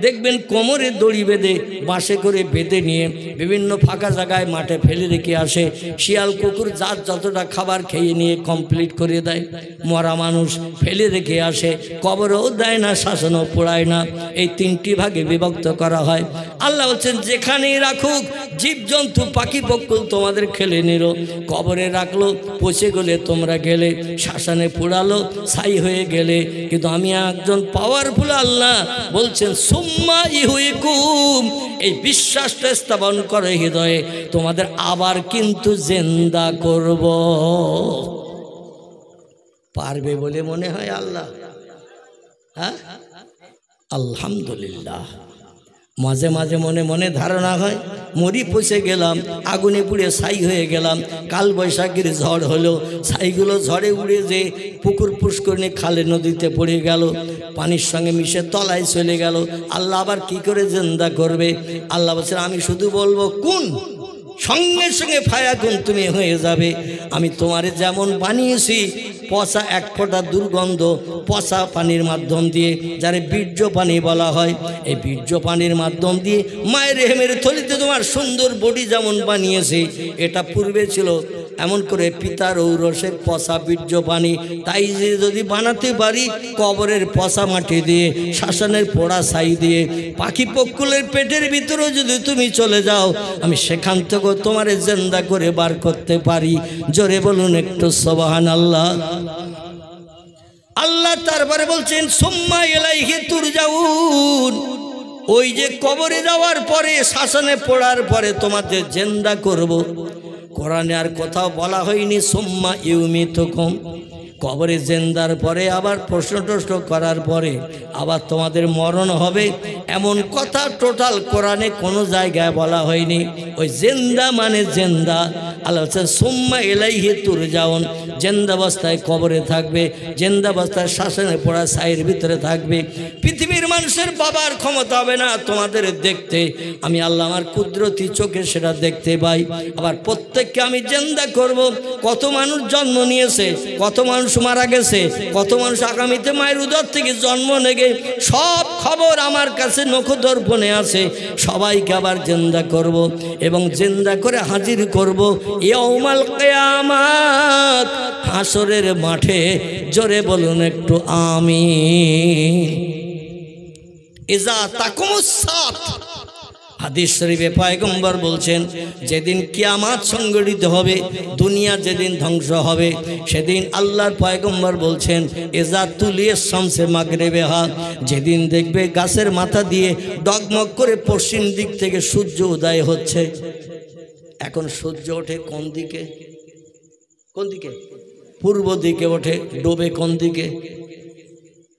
দেখবেন কোমরে দড়ি বেঁধে বাঁশে করে বেঁধে নিয়ে বিভিন্ন ফাঁকা জায়গায় মাঠে ফেলে রেখে আসে। শিয়াল কুকুর যার যতটা খাবার খেয়ে নিয়ে কমপ্লিট করে দেয়। মরা মানুষ ফেলে রেখে আসে, কবরও দেয় না, শাসনও পোড়ায় না। এই তিনটি ভাগে বিভক্ত করা হয়। আল্লাহ বলছেন যেখানেই রাখুক, জীবজন্তু পাখি পক্ষী তোমাদের খেলে নিল, কবরে রাখলো, পচে গেলে তোমরা গেলে, শ্মশানে পোড়ালো, ছাই হয়ে গেলে। কিন্তু আমি একজন পাওয়ারফুল আল্লাহ বলছেন সুম্মা ইহুইকুম, এই বিশ্বাসটা স্থাপন করে হৃদয়ে, তোমাদের আবার কিন্তু জিন্দা করব। পারবে বলে মনে হয় আল্লাহ? হ্যাঁ, আলহামদুলিল্লাহ। মাঝে মাঝে মনে মনে ধারণা হয় মরি পচে গেলাম, আগুনে পুড়ে ছাই হয়ে গেলাম, কাল বৈশাখীর ঝড় হলো, ছাইগুলো ঝড়ে উড়ে যে পুকুর পুষ্করিণী খালে নদীতে পড়ে গেল, পানির সঙ্গে মিশে তলায় চলে গেল। আল্লাহ আবার কি করে জিন্দা করবে? আল্লাহ বলছেন আমি শুধু বলবো কুন, সঙ্গে সঙ্গে ফায়াকুন, তুমি হয়ে যাবে। আমি তোমারে যেমন বানিয়েছি, পচা এক ফোঁটা দুর্গন্ধ পচা পানির মাধ্যম দিয়ে, যারে বীর্য পানি বলা হয়, এই বীর্য পানির মাধ্যম দিয়ে মায়ের রেহেমের থলিতে তোমার সুন্দর বডি যেমন বানিয়েছে, এটা পূর্বে ছিল এমন করে পিতার ঔরসের পচা বীর্য পানি। তাই যে যদি বানাতে পারি কবরের পচা মাটি দিয়ে, শ্মশানের পোড়া ছাই দিয়ে, পাখি পক্ষুলের পেটের ভিতরেও যদি তুমি চলে যাও, আমি সেখান থেকে তোমারে জিন্দা করে বার করতে পারি। জোরে বলুন একটু সুবহানাল্লাহ। আল্লাহ তারপরে বলছেন সুম্মা ইলাইহি তুরজাউন, ওই যে কবরে যাওয়ার পরে, শ্মশানে পড়ার পরে তোমাদের জিন্দা করব। কোরআনে আর কোথাও বলা হয়নি সুম্মা ইউমিতুকুম, কবরে জিন্দার পরে আবার প্রশ্ন টশ্ন করার পরে আবার তোমাদের মরণ হবে, এমন কথা টোটাল কোরআনে কোনো জায়গায় বলা হয়নি। ওই জিন্দা মানে জিন্দা। আল্লাহ বলছেন সুম্মা ইলাইহি তুরজাউন, জিন্দাবস্থায় কবরে থাকবে, জিন্দাবস্থায় শ্মশানে পড়া ছাইয়ের ভিতরে থাকবে। পৃথিবীর মানুষের বাবার ক্ষমতা হবে না তোমাদের দেখতে, আমি আল্লাহ আমার কুদরতি চোখে সেটা দেখতে পাই। আবার প্রত্যেককে আমি জিন্দা করব। কত মানুষ জন্ম নিয়েছে, কত মানুষ মারা গেছে, কত মানুষ আগামীতে মায়ের উদর থেকে জন্ম নেবে, সব খবর আমার কাছে নখদর্পণে আছে। সবাইকে আবার জিন্দা করব এবং জিন্দা করে হাজির করব ইয়াউমাল কিয়ামাত, হাসরের মাঠে। জোরে বলুন একটু আমিন। ইজা তাকুমুস সাত, হাদিস শরীফে পয়গম্বর বলছেন যেদিন কিয়ামত সংঘটিত হবে, দুনিয়া যেদিন ধ্বংস হবে, সেদিন আল্লাহর পয়গম্বর বলছেন এজা তুলিয়ে শামসে মাগরিবেহা, যেদিন দেখবে গাছের মাথা দিয়ে ডগমগ করে পশ্চিম দিক থেকে সূর্য উদয় হচ্ছে। এখন সূর্য ওঠে কোন দিকে? কোন দিকে? পূর্ব দিকে ওঠে, ডোবে কোন দিকে?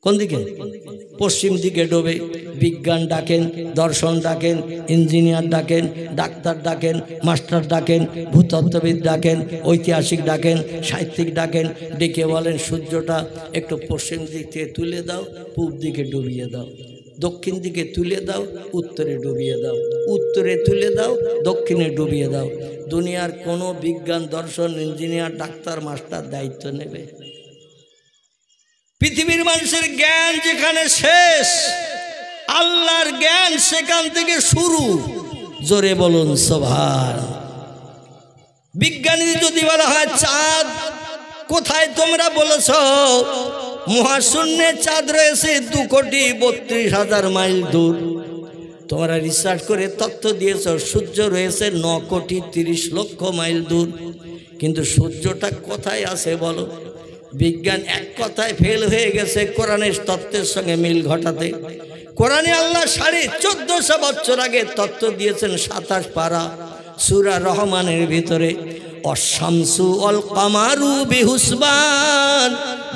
কোন দিকে? পশ্চিম দিকে ডোবে। বিজ্ঞান ডাকেন, দর্শন ডাকেন, ইঞ্জিনিয়ার ডাকেন, ডাক্তার ডাকেন, মাস্টার ডাকেন, ভূতত্ত্ববিদ ডাকেন, ঐতিহাসিক ডাকেন, সাহিত্যিক ডাকেন, ডেকে বলেন সূর্যটা একটু পশ্চিম দিক থেকে তুলে দাও, পূব দিকে ডুবিয়ে দাও, দক্ষিণ দিকে তুলে দাও, উত্তরে ডুবিয়ে দাও, উত্তরে তুলে দাও, দক্ষিণে ডুবিয়ে দাও। দুনিয়ার কোনো বিজ্ঞান, দর্শন, ইঞ্জিনিয়ার, ডাক্তার, মাস্টার দায়িত্ব নেবে? পৃথিবীর মানুষের জ্ঞান যেখানে শেষ, আল্লাহর জ্ঞান সেখান থেকে শুরু। জোরে বলুন সুবহান। বিজ্ঞানী যদি বলা হয় চাঁদ কোথায়, তোমরা বলেছ মহাশূন্যে চাঁদ রয়েছে 2,32,000 মাইল দূর। তোমরা রিসার্চ করে তথ্য দিয়েছ সূর্য রয়েছে 9,30,00,000 মাইল দূর। কিন্তু সূর্যটা কোথায় আছে বলো? বিজ্ঞান এক কথায় ফেল হয়ে গেছে কোরআনের তত্ত্বের সঙ্গে মিল ঘটাতে। কোরআনে আল্লাহ 1450 বছর আগে তত্ত্ব দিয়েছেন 27 পারা সূরা রহমানের ভিতরে, অশামসু অল কামারু বিহুসবান।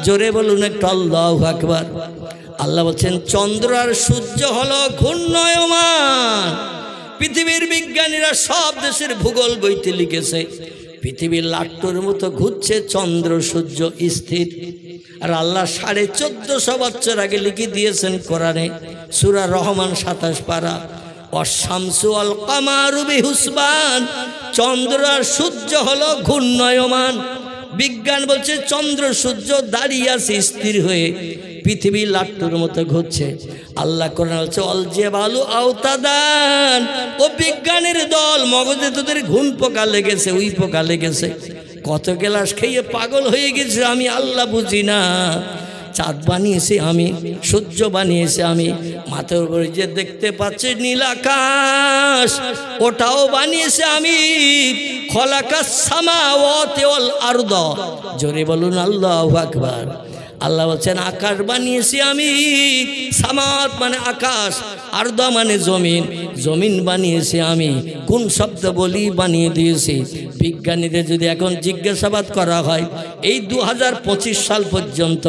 জোরে বলুন একটু আল্লাহু আকবার। আল্লাহ বলছেন চন্দ্র আর সূর্য হলো ঘূর্ণায়মান। পৃথিবীর বিজ্ঞানীরা সব দেশের ভূগোল বইতে লিখেছে পৃথিবীর লাট্টুর মতো ঘুরছে, চন্দ্র সূর্য স্থির। আর আল্লাহ 1450 বছর আগে লিখে দিয়েছেন কোরআনে সূরা রহমান 27 পারা, অশামসু আল কামারু বিহুসবান। চন্দ্র আর সূর্য হলো ঘূর্ণায়মান। বিজ্ঞান বলছে চন্দ্র সূর্য দাঁড়িয়ে আছে স্থির হয়ে, পৃথিবী লাট্টুর মতো ঘুরছে। আল্লাহ কোরআন বলছে অল জিবালু আওতাদান, ও বিজ্ঞানের দল, মগজে তোদের ঘুম পোকা লেগেছে, উই পোকা লেগেছে, কত গ্লাস খেয়ে পাগল হয়ে গেছে, আমি আল্লাহ বুঝি না। চাঁদ বানিয়েছি আমি, সূর্য বানিয়েছি আমি, মাথার উপরে যে দেখতে পাচ্ছি নীল আকাশ ওটাও বানিয়েছি আমি। খলাকাস সামাওয়াতি ওয়াল আরদ, জোরে বলুন আল্লাহু আকবার। আল্লাহ বলছেন আকাশ বানিয়েছি আমি, সামাত মানে আকাশ, আরদ মানে জমিন, জমিন বানিয়েছি আমি। কোন শব্দ বলি বানিয়ে দিয়েছি। বিজ্ঞানীদের যদি এখন জিজ্ঞাসাবাদ করা হয়, এই 2025 সাল পর্যন্ত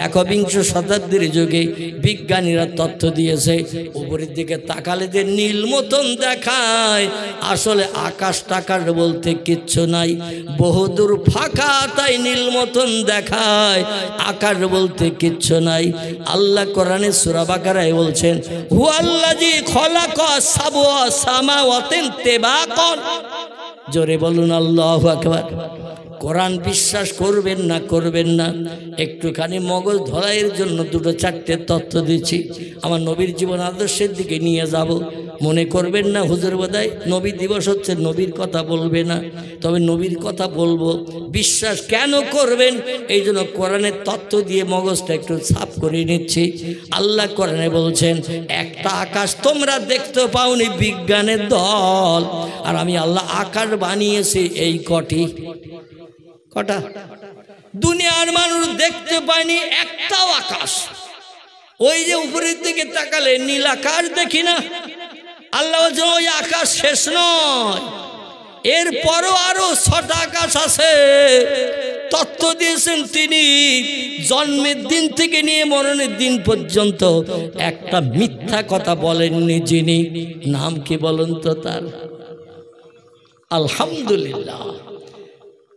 21শ শতাব্দীর যুগে বিজ্ঞানীরা তথ্য দিয়েছে, উপরের দিকে তাকালে যে নীল মতন দেখায়, আসলে আকাশ টাকার বলতে কিচ্ছু নাই, বহুদূর ফাঁকা, তাই নীল মতন দেখায়, আকাশ বলতে কিচ্ছু নাই। আল্লাহ কোরআনে সূরা বাকারায় বলছেন হুয়াল্লাযী খলাকা সাবআ সামাওয়াতিন তিবাকান, জোরে বলুন আল্লাহু আকবার। কোরআন বিশ্বাস করবেন না করবেন না, একটুখানি মগজ ধরাইয়ের জন্য দুটো চারটে তথ্য দিচ্ছি, আমার নবীর জীবন আদর্শের দিকে নিয়ে যাব। মনে করবেন না হুজুর বোধহয় নবী দিবস হচ্ছে, নবীর কথা বলবে না, তবে নবীর কথা বলবো। বিশ্বাস কেন করবেন, এই জন্য কোরআনের তথ্য দিয়ে মগজটা একটু সাফ করে নিচ্ছি। আল্লাহ কোরআনে বলছেন একটা আকাশ তোমরা দেখতে পাওনি, বিজ্ঞানের দল, আর আমি আল্লাহ আকাশ বানিয়েছি এই কটা দুনিয়ার মানুষ দেখতে পায়নি একটাও আকাশ। ওই যে উপরের দিকে তাকালে নীল আকাশ দেখি না, আল্লাহ বলছেন ওই আকাশ শেষ নয়, এরপরও আরো 6টা আকাশ আছে। তথ্য দিয়েছেন তিনি, জন্মের দিন থেকে নিয়ে মরণের দিন পর্যন্ত একটা মিথ্যা কথা বলেননি যিনি, নাম কি বলুন তো তার? আলহামদুলিল্লাহ।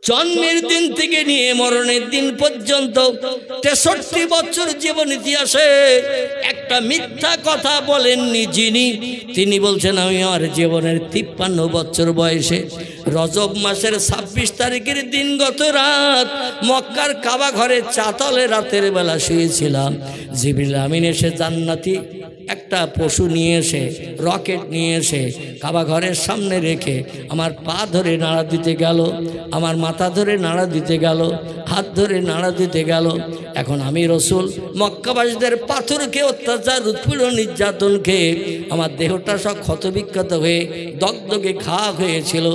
জন্মের দিন থেকে নিয়ে মরণের দিন পর্যন্ত 63 বছর জীবন ইতিহাসে একটা মিথ্যা কথা বলেননি যিনি, তিনি বলছেন আমি আমার জীবনের 53 বছর বয়সে রজব মাসের 26 তারিখের দিন গত রাত মক্কার কাবা ঘরে চাতালে রাতের বেলা শুয়েছিলাম। জিবরিল আমিন এসে জান্নাতি একটা পশু নিয়ে এসে, রকেট নিয়ে এসে কাবা ঘরের সামনে রেখে আমার পা ধরে নাড়া দিতে গেল, আমার মাথা ধরে নাড়া দিতে গেল, হাত ধরে নাড়া দিতে গেল। এখন আমি রসুল মক্কাবাসীদের পাথরকে অত্যাচার উৎপীড়ন নির্যাতন খেয়ে আমার দেহটা সব ক্ষতবিক্ষত হয়ে দগদগে খাওয়া হয়েছিল।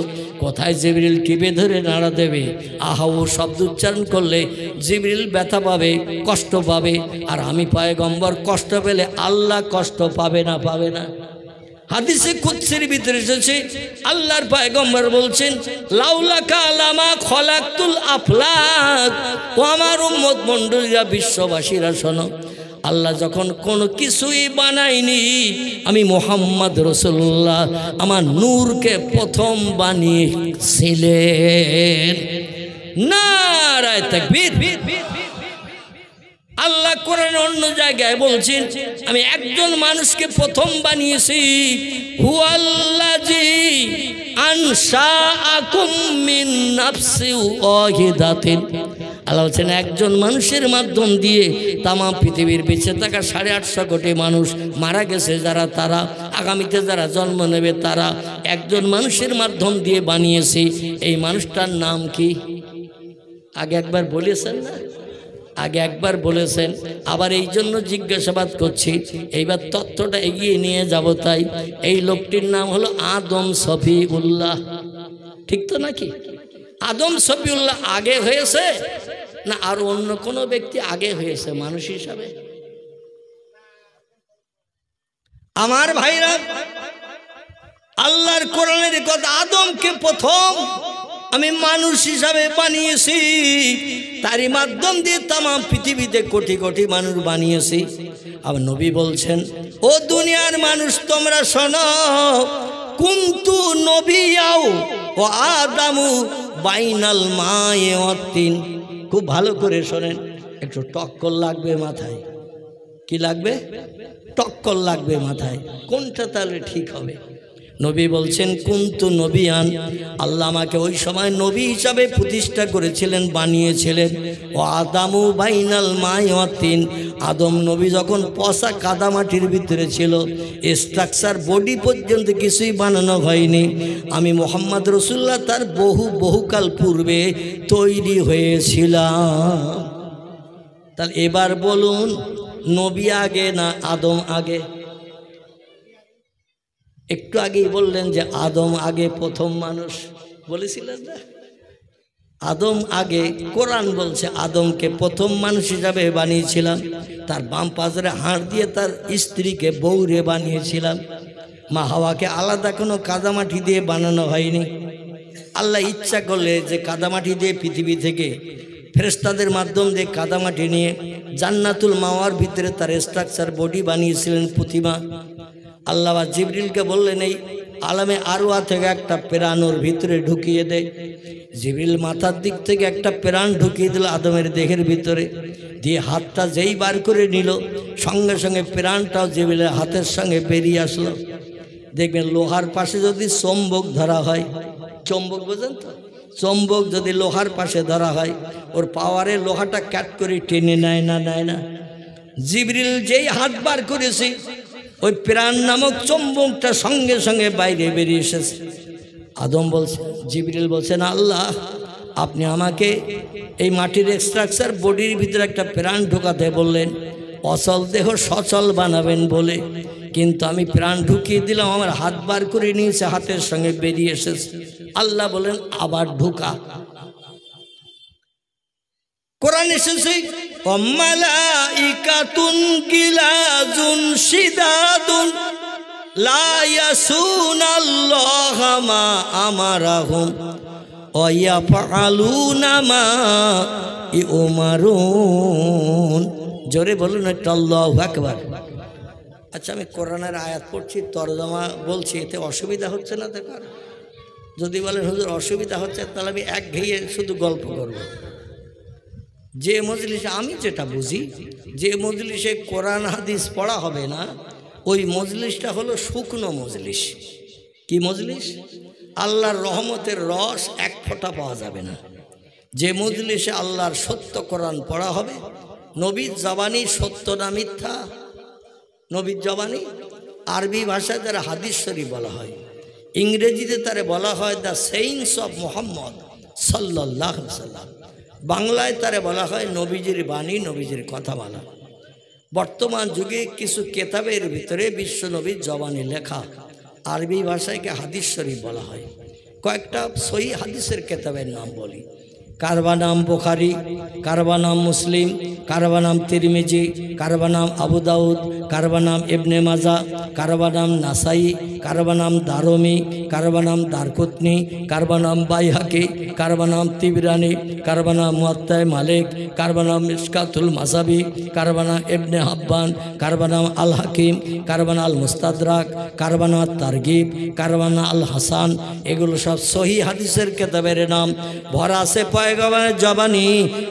কোথায় জিবরিল টিপে ধরে নাড়া দেবে, আহা ও শব্দ উচ্চারণ করলে জিবরিল ব্যথা পাবে, কষ্ট পাবে, আর আমি পয়গম্বর কষ্ট পেলে আল্লাহ কষ্ট পাবে না? পাবে না। হাদিসে কুদসির ভিতরে এসেছে আল্লাহর পয়গম্বর বলছেন লাউলাকা লামা খলাকতুল আফলাক। ও আমার উম্মত মণ্ডলীরা, বিশ্ববাসীরা শোনো, আল্লাহ যখন কোনো কিছুই বানায়নি, আমি মুহাম্মদ রাসূলুল্লাহ আমার নূরকে প্রথম বানিয়েছিলেন। নারায়ে তাকবীর। আল্লাহ কোরআনে অন্য জায়গায় বলছেন আমি একজন মানুষকে প্রথম বানিয়েছি, হুয়াল্লাযী আনশাআকুম মিন নাফসিন ওয়াহিদাতিন। আল্লাহ বলছেন একজন মানুষের মাধ্যম দিয়ে তাম পৃথিবীর বেঁচে থাকা 850 কোটি মানুষ মারা গেছে যারা, তারা আগামীতে যারা জন্ম নেবে তারা, একজন মানুষের মাধ্যম দিয়ে বানিয়েছি। এই মানুষটার নাম কি? আগে একবার বলেছেন না? আগে একবার বলেছেন, আবার এই জন্য জিজ্ঞাসাবাদ করছি, এইবার তথ্যটা এগিয়ে নিয়ে যাব। তাই এই লোকটির নাম হলো আদম শফিউল্লাহ। ঠিক তো নাকি? আদম শফিউল্লাহ আগে হয়েছে না আর অন্য কোনো ব্যক্তি আগে হয়েছে মানুষ হিসাবে? আমার ভাইরা, আল্লাহর কোরআনের কথা, আদমকে প্রথম আমি মানুষ হিসাবে বানিয়েছি, তারই মাধ্যম দিয়ে তাম পৃথিবীতে কোটি কোটি মানুষ বানিয়েছি। আবার নবী বলছেন ও দুনিয়ার মানুষ তোমরা শোনো, কুনতু নবিয়াও ও আদামু বাইনাল মায়ে ওয়াত তিন। খুব ভালো করে শোনেন, একটু টক্কর লাগবে মাথায়। কি লাগবে? টক্কর লাগবে মাথায়। কোনটা তাহলে ঠিক হবে? নবী বলছেন কুনতু নবিয়ান, আল্লাহ আমাকে ওই সময় নবী হিসাবে প্রতিষ্ঠা করেছিলেন, বানিয়েছিলেন। ও আদামু বাইনাল মাই ওয়া তিন, আদম নবী যখন পচা কাদামাটির ভিতরে ছিল, স্ট্রাকচার বডি পর্যন্ত কিছুই বানানো হয়নি, আমি মোহাম্মদ রসুল্লাহ তার বহুকাল পূর্বে তৈরি হয়েছিলাম। তাহলে এবার বলুন, নবী আগে না আদম আগে? একটু আগেই বললেন যে আদম আগে, প্রথম মানুষ বলেছিলেন না? আদম আগে। কোরআন বলছে আদমকে প্রথম মানুষ হিসাবে বানিয়েছিলাম, তার বাম পাজরে হাড় দিয়ে তার স্ত্রীকে বউরে বানিয়েছিলাম। মা হাওয়াকে আলাদা কোনো কাদামাটি দিয়ে বানানো হয়নি। আল্লাহ ইচ্ছা করলে যে কাদামাটি দিয়ে পৃথিবী থেকে ফেরেশতাদের মাধ্যম দিয়ে কাদামাটি নিয়ে জান্নাতুল মাওয়ার ভিতরে তার স্ট্রাকচার বডি বানিয়েছিলেন, প্রতিমা। আল্লাহ জিবরিলকে বললেন এই আলামে আরওয়া থেকে একটা প্রাণ ওর ভিতরে ঢুকিয়ে দেয়। জিবরিল মাথার দিক থেকে একটা প্রাণ ঢুকিয়ে দিল আদমের দেহের ভিতরে, দিয়ে হাতটা যেই বার করে নিল, সঙ্গে সঙ্গে প্রাণটাও জিবরিলের হাতের সঙ্গে বেরিয়ে আসলো। দেখবেন লোহার পাশে যদি চম্বক ধরা হয়, চম্বক বোঝেন তো, চম্বক যদি লোহার পাশে ধরা হয়, ওর পাওয়ারে লোহাটা কাট করে টেনে নেয় না, নেয় না? জিবরিল যেই হাত বার করেছে, ওই প্রাণ নামক চম্বকটা সঙ্গে সঙ্গে বাইরে বেরিয়ে এসেছে। আদম বলছে, জিবরিল বলছেন আল্লাহ আপনি আমাকে এই মাটির স্ট্রাকচার বডির ভিতরে একটা প্রাণ ঢোকাতে বললেন, অচল দেহ সচল বানাবেন বলে, কিন্তু আমি প্রাণ ঢুকিয়ে দিলাম, আমার হাত বার করে নিয়েছে, হাতের সঙ্গে বেরিয়ে এসেছে। আল্লাহ বলেন আবার ঢুকা। কোরআন এসেছে মালাইকাতুন গিলাজুন শিদাদুন লা ইয়াসুনাল্লাহা মা আমারাহুম ওয়া ইয়াফআলুনা মা ইউমারুন। জোরে বলুন একটা আল্লাহু আকবার। আচ্ছা, আমি কোরআনের আয়াত পড়ছি, তরজমা বলছি, এতে অসুবিধা হচ্ছে না? দেখো, যদি বলেন হুজুর অসুবিধা হচ্ছে, তাহলে আমি একঘেয়ে শুধু গল্প করব। যে মজলিসে আমি যেটা বুঝি, যে মজলিসে কোরআন হাদিস পড়া হবে না, ওই মজলিসটা হলো শুকনো মজলিস। কি মজলিস? আল্লাহর রহমতের রস এক ফোঁটা পাওয়া যাবে না। যে মজলিসে আল্লাহর সত্য কোরআন পড়া হবে, নবীর জবানি সত্য না মিথ্যা, নবীর জবানি, আরবি ভাষায় তারা হাদিস শরীফ বলা হয়, ইংরেজিতে তারে বলা হয় দ্য সেইন্স অফ মোহাম্মদ সাল্লাল্লাহু আলাইহি সাল্লাম, বাংলায় তারে বলা হয় নবীজির বাণী, নবীজির কথা বলা। বর্তমান যুগে কিছু কেতাবের ভিতরে বিশ্ব নবীর জবানি লেখা, আরবি ভাষায়কে হাদিস শরীফ বলা হয়। কয়েকটা সহি হাদিসের কেতাবের নাম বলি। কারবা নাম বুখারী, কারবা নাম মুসলিম, কারবা নাম তিরমিজি, কারবা নাম আবু দাউদ, কারবা নাম ইবনে মাজা, কারবা নাম নাসাই, কারবা নাম দারমি, কারবা নাম দারকুতনি, কারবা নাম বাইহাকি, কারবা নাম তিবরানি, কারবা নাম মুয়াত্তা মালিক, কারবা নাম মিশকাতুল মাসাবি, কারবা নাম ইবনে হাব্বান, কারবা নাম আল হাকিম, কারবা নাম আল মুস্তাদরাক, কারবা নাম তারগিব, কারবা নাম আল হাসান। এগুলো সব সহি হাদিসের কেতাবের নাম। ভরা আছে পয়গম্বরের জবানি,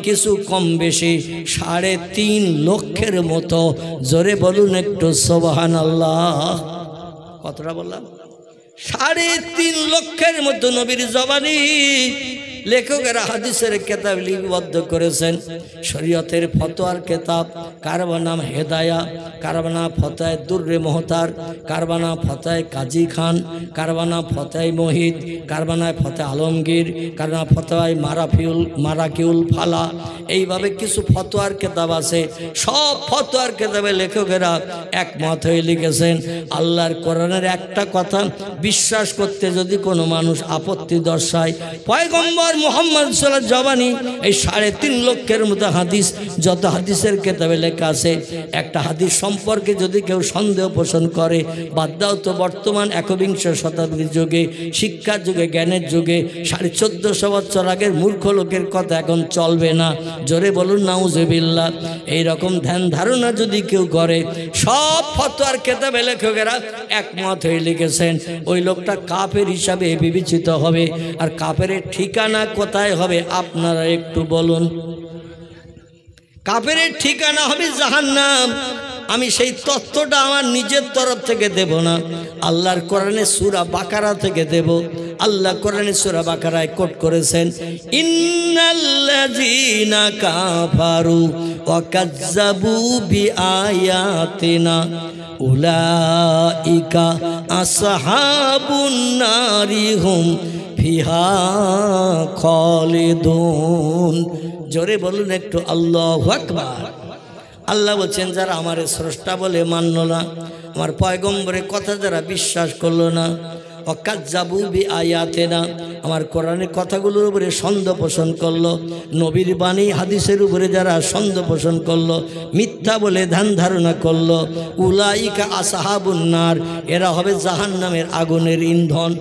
কিছু কম বেশি 3.5 লক্ষের মতো। জোরে বলুন একটু সুবহানাল্লাহ। কতটা বললাম? 3.5 লক্ষের মতো নবীর জবানি লেখকেরা হাদিসের কেতাব লিপিবদ্ধ করেছেন। শরীয়তের ফতোয়ার কেতাব, কারবা নাম হেদায়া, কারবা নাম ফতোয়ায়ে দুররে মুহতার, কারবা নাম ফতোয়ায়ে কাজী খান, কারবা নাম ফতোয়ায়ে মহিদ, কারবা নাম ফতোয়ায়ে আলমগীর, কারবা নাম ফতোয়ায়ে মারাকিউল ফালা। এইভাবে কিছু ফতোয়ার কেতাব আছে। সব ফতোয়ার কেতাবে লেখকেরা একমত হয়ে লিখেছেন, আল্লাহর কোরআনের একটা কথা বিশ্বাস করতে যদি কোনো মানুষ আপত্তি দর্শায়, পয়গম্বর মুহাম্মদ সাল্লাল্লাহু জবানি এই 3.5 লক্ষের মতো হাদিস, যত হাদিসের কেতাবে লেখা আছে, একটা হাদিস সম্পর্কে যদি কেউ সন্দেহ পোষণ করে, বাদ দাও তো বর্তমান 21 শতাব্দীর যুগে, শিক্ষার যুগে, জ্ঞানের যুগে 1450 বছর আগের মূর্খ লোকের কথা এখন চলবে না। জোরে বলুন নাউজুবিল্লাহ। এইরকম ধ্যান ধারণা যদি কেউ করে, সব ফতোয়ার কেতাবে লেখকেরা একমত হয়ে লিখেছেন, ওই লোকটা কাফের হিসাবে বিবেচিত হবে। আর কাফেরের ঠিকানা কোথায় হবে আপনারা একটু বলুন? কাফেরের ঠিকানা হবে জাহান্নাম। আমি সেই তথ্যটা আমার নিজের তরফ থেকে দেব না, আল্লাহর কোরআনে সূরা বাকারা থেকে দেব। আল্লাহ কোরআনে সূরা বাকারায় কোট করেছেন, ইন্নাল্লাযীনা কাফারু ওয়া কাযযাবু বিআয়াতিনা উলাইকা আসহাবুন নারি হুম ফিহা খালিদুন। জোরে বলুন একটু আল্লাহু আকবার। আল্লাহ বলছেন, যারা আমার স্রষ্টা বলে মানল না, আমার পয়গম্বরের কথা যারা বিশ্বাস করলো না, অকাজ্জাবু বিআয়াতিনা, আমার কোরআনের কথাগুলোর উপরে সন্দেহ পোষণ করলো, নবীর বাণী হাদিসের উপরে যারা সন্দেহ পোষণ করলো, মিথ্যা বলে ধ্যান ধারণা করলো, উলাইকা আসহাবুন নার, এরা হবে জাহান্নামের আগুনের ইন্ধন,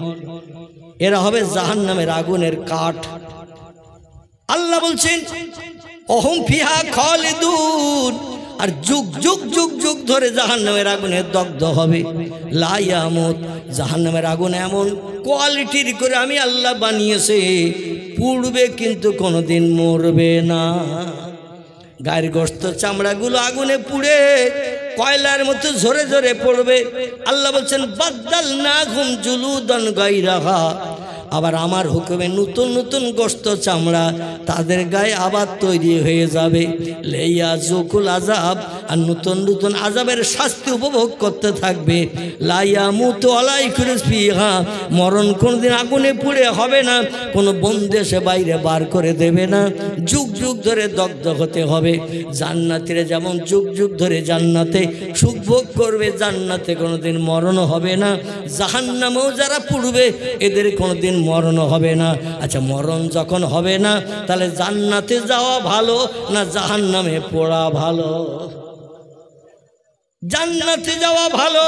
এরা হবে জাহান্নামের আগুনের কাঠ। আল্লাহ বলছেন অহুম ফিহা খালিদুন, আর যুগ যুগ যুগ যুগ ধরে জাহান্নামের আগুনে দগ্ধ হবে। লা ইয়ামুত, জাহান্নামের আগুন এমন কোয়ালিটির করে আমি আল্লাহ বানিয়েছে, পুড়বে কিন্তু কোনোদিন মরবে না। গায়ের গোশত চামড়াগুলো আগুনে পুড়ে কয়লার মতো ঝরে ঝরে পড়বে। আল্লাহ বলছেন বাদদালনাহুম জুলুদান গায়রাহা, আবার আমার হুকুমে নতুন নতুন গোশত চামড়া তাদের গায়ে আবার তৈরি হয়ে যাবে। লেয়া জুকুল আজাব, আর নতুন নতুন আজাবের শাস্তি উপভোগ করতে থাকবে। লাইয়ামুতু আলাইকুম ফিহা, মরণ কোনদিন আগুনে পুড়ে হবে না, কোনো বন্দেশে বাইরে বার করে দেবে না, যুগ যুগ ধরে দগ্ধ হতে হবে। জান্নাতীরা যেমন যুগ যুগ ধরে জান্নাতে সুখ ভোগ করবে, জান্নাতে কোনোদিন মরণ হবে না। জাহান্নামেও যারা পুড়বে এদের কোনোদিন মরণ হবে না। আচ্ছা, মরণ যখন হবে না, তাহলে জান্নাতে যাওয়া ভালো না জাহান্নামে পড়া ভালো? জান্নাতে যাওয়া ভালো।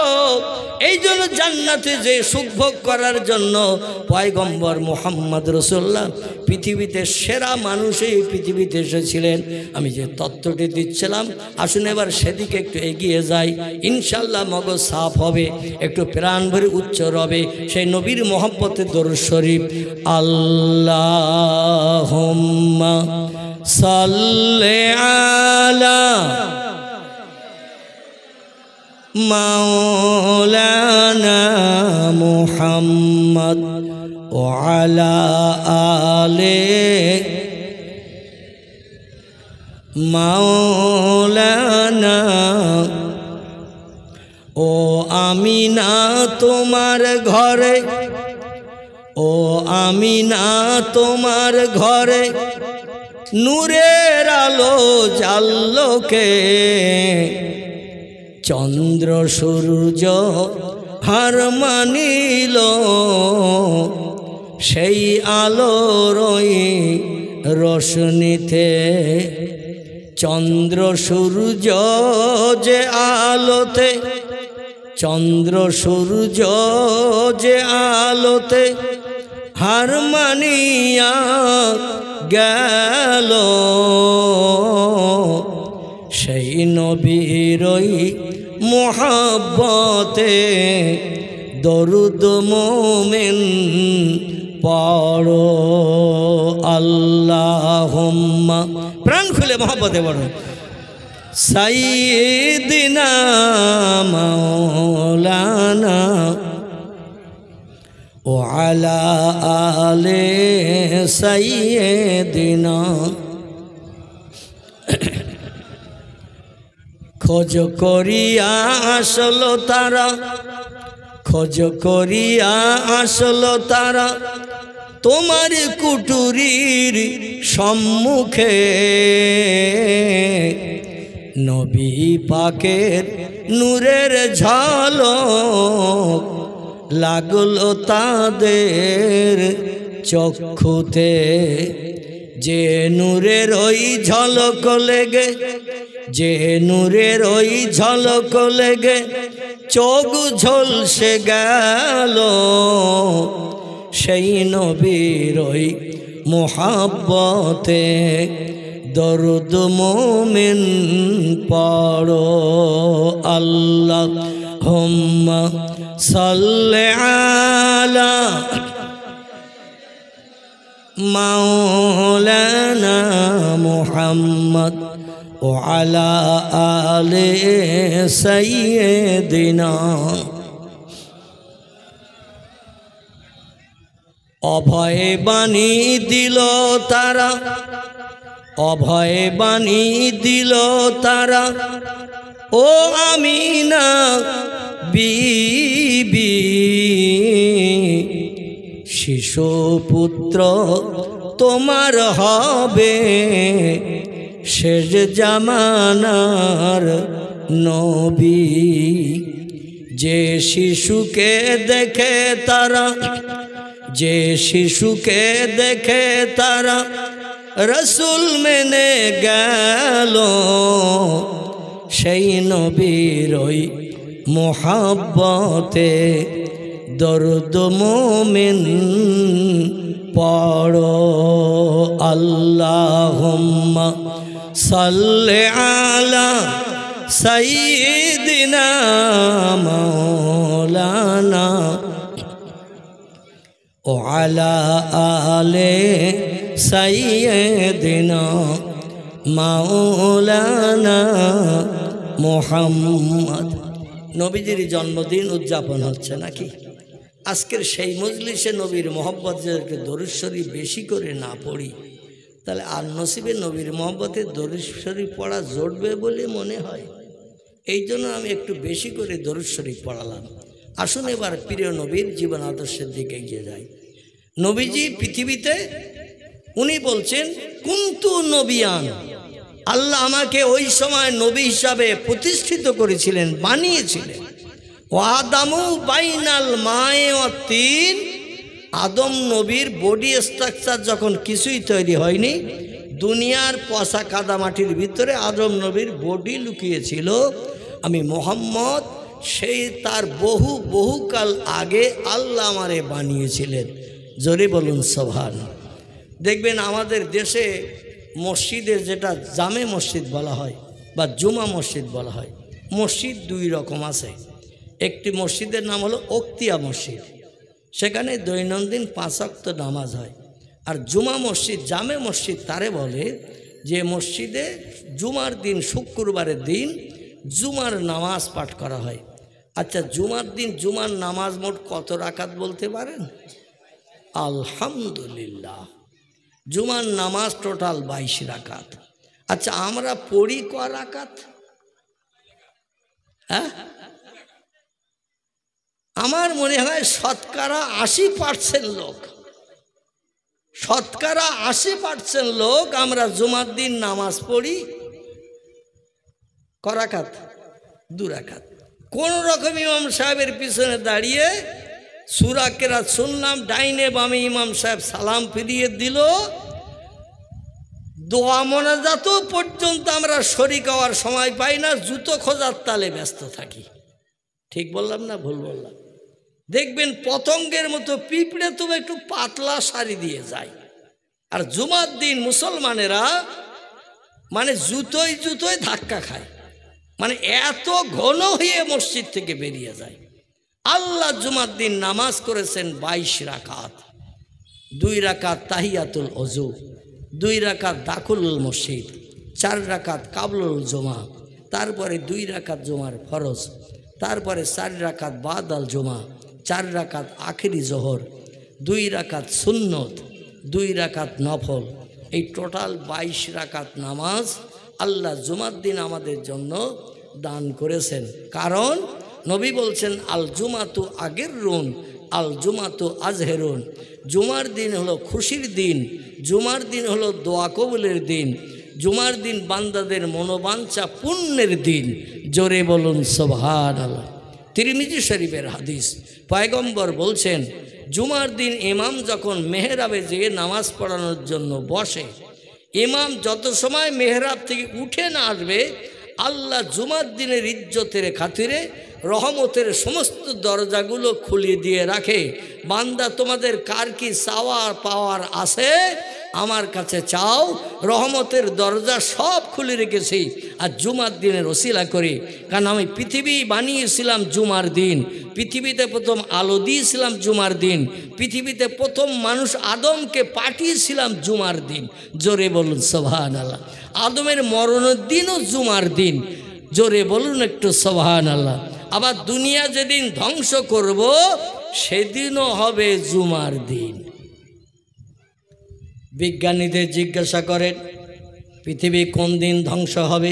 এই জন্য জান্নাতে যে সুখ ভোগ করার জন্য পয়গম্বর মুহাম্মদ রাসূলুল্লাহ পৃথিবীতে সেরা মানুষ এই পৃথিবীতে এসেছিলেন। আমি যে তত্ত্বটি দিচ্ছিলাম, আসুন এবার সেদিকে একটু এগিয়ে যাই, ইনশাল্লাহ মগজ সাফ হবে, একটু প্রাণ ভরে উচ্চ রবে সেই নবীর মহব্বতে দরুদ শরীফ। আল্লাহুম্মা সাল্লি আলা মাওলানা মুহাম্মদ ওয়া আলা আলে মাওলানা। ও আমিনা তোমার ঘরে, ও আমিনা তোমার ঘরে নূরের আলো জাল্লোকে, চন্দ্র সূর্য হার মানিল সেই আলোরই রোশনীতে। চন্দ্র সূর্য যে আলোতে, চন্দ্র সূর্য যে আলোতে হার মানিয়া গেল, সেই নবীরই মোহাব্বতে দরুদ মোমিন পড়ো। আল্লাহুম্মা, প্রাণ খুলে মোহাব্বতে পড়ো, সাইয়্যিদিনা মাওলানা ও আলা আলে সাইয়্যিদিনা। খোঁজ করিয়া আসলো তারা, খোঁজ করিয়া আসলো তারা তোমার কুটুরির সম্মুখে। নবী পাকের নূরের ঝলক লাগলো তাদের চক্ষুতে। যে নূরের ওই ঝলক লেগে, যে নূরের ওই ঝলক লেগে চোখ ঝলসে গেল, সেই নবীর ওই মোহাব্বতে দরুদ মোমিন পড়ো। আল্লাহুম্মা সাল্লি আলা মাওলানা মুহাম্মদ وعلى آل سيدنا অভয় বাণী দিল তারা, অভয় বাণী দিল তারা, ও আমিনা বিবি, শিশুপুত্র তোমার হবে শেষ জামানার নবী। যে শিশুকে দেখে তারা, যে শিশুকে দেখে তারা রসুল মেনে গেল, সেই নবীর ওই মোহাব্বতে দরুদ মোমিন পড়ো। আল্লাহুম্মা সাল্লি আলা সাইয়্যিদিনা মাওলানা وعلى آل سيدنا مولانا মুহাম্মদ। নবীজির জন্মদিন উদযাপন হচ্ছে নাকি? আজকের সেই মজলিসে নবীর মহব্বত যাদেরকে দরুদ শরীফ বেশি করে না পড়ি, তাহলে আর নসিবে নবীর মহব্বতে দরুদ শরীফ পড়া জড়বে বলে মনে হয়। এই জন্য আমি একটু বেশি করে দরুদ শরীফ পড়ালাম। আসুন এবার প্রিয় নবীর জীবন আদর্শের দিকে এগিয়ে যাই। নবীজি পৃথিবীতে উনি বলছেন কুন্তু নবিয়ান, আল্লাহ আমাকে ওই সময় নবী হিসাবে প্রতিষ্ঠিত করেছিলেন, বানিয়েছিলেন। ও আদামু বাইনাল মায়ে ও তিন, আদম নবীর বডি স্ট্রাকচার যখন কিছুই তৈরি হয়নি, দুনিয়ার পচা কাদামাটির ভিতরে আদম নবীর বডি লুকিয়েছিল। আমি মোহাম্মদ সেই তার বহুকাল আগে আল্লাহ আমারে বানিয়েছিলেন। জোরে বলুন সুবহান। দেখবেন আমাদের দেশে মসজিদের যেটা জামে মসজিদ বলা হয় বা জুমা মসজিদ বলা হয়, মসজিদ দুই রকম আছে। একটি মসজিদের নাম হলো ওক্তিয়া মসজিদ, সেখানে দৈনন্দিন 5 ওয়াক্ত নামাজ হয়। আর জুমা মসজিদ, জামে মসজিদ তারে বলে যে মসজিদে জুমার দিন, শুক্রবারের দিন জুমার নামাজ পাঠ করা হয়। আচ্ছা, জুমার দিন জুমার নামাজ মোট কত রাকাত বলতে পারেন? আলহামদুলিল্লাহ, জুমার নামাজ টোটাল 22 রাকাত। আচ্ছা, আমরা পড়ি ক রাকাত? হ্যাঁ, আমার মনে হয় শতকরা 80% লোক, শতকরা 80% লোক আমরা জুমার দিন নামাজ পড়ি ক রাকাত? 2 রাকাত। কোন রকম ইমাম সাহেবের পিছনে দাঁড়িয়ে সূরা কেরাত শুনলাম, ডাইনে বামে ইমাম সাহেব সালাম ফিরিয়ে দিল, দোয়া মোনাজাত পর্যন্ত আমরা শরীক হওয়ার সময় পাই না, জুতো খোঁজার তালে ব্যস্ত থাকি। ঠিক বললাম না ভুল বললাম? দেখবেন পতঙ্গের মতো পিঁপড়ে তো একটু পাতলা শাড়ি দিয়ে যায়, আর জুমার দিন মুসলমানেরা মানে জুতোয় জুতোয় ধাক্কা খায়, মানে এত ঘন হয়ে মসজিদ থেকে বেরিয়ে যায়। আল্লাহ জুমার দিন নামাজ করেছেন 22 রাকাত। 2 রাকাত তাহিয়াতুল ওযু, 2 রাকাত দাখুলুল মসজিদ, 4 রাকাত কাবলুল জুমা, তারপরে 2 রাকাত জুমার ফরজ, তারপরে 4 রাকাত বাদাল জুমা, 4 রাকাত আখিরি জোহর, 2 রাকাত সুন্নত, 2 রাকাত নফল। এই টোটাল 22 রাকাত নামাজ আল্লাহ জুমার দিন আমাদের জন্য দান করেছেন। কারণ নবী বলছেন আল জুমাতু আগের রুন আল জুমাতু আজহেরুন, জুমার দিন হলো খুশির দিন, জুমার দিন হলো দোয়া কবুলের দিন, জুমার দিন বান্দাদের মনোবাঞ্ছা পূর্ণের দিন। জোরে বলুন সুবহানাল্লাহ। তিরমিজি শরীফের হাদিস, পয়গম্বর বলছেন জুমার দিন ইমাম যখন মেহরাবে যেয়ে নামাজ পড়ানোর জন্য বসে, ইমাম যত সময় মেহরাব থেকে উঠে না আসবে, আল্লাহ জুমার দিনের ইজ্জতের খাতিরে রহমতের সমস্ত দরজাগুলো খুলে দিয়ে রাখে। বান্দা, তোমাদের কার কি চাওয়ার পাওয়ার আছে, আমার কাছে চাও, রহমতের দরজা সব খুলে রেখেছি। আর জুমার দিনের ওসিলা করি, কারণ আমি পৃথিবী বানিয়েছিলাম জুমার দিন, পৃথিবীতে প্রথম আলো দিয়েছিলাম জুমার দিন, পৃথিবীতে প্রথম মানুষ আদমকে পাঠিয়েছিলাম জুমার দিন। জোরে বলুন সুবহানাল্লাহ। আদমের মরণের দিনও জুমার দিন। জোরে বলুন একটু সুবহানাল্লাহ। আবার দুনিয়া যেদিন ধ্বংস করব সেদিনও হবে জুমার দিন। বিজ্ঞানীদের জিজ্ঞাসা করেন পৃথিবী কোন দিন ধ্বংস হবে।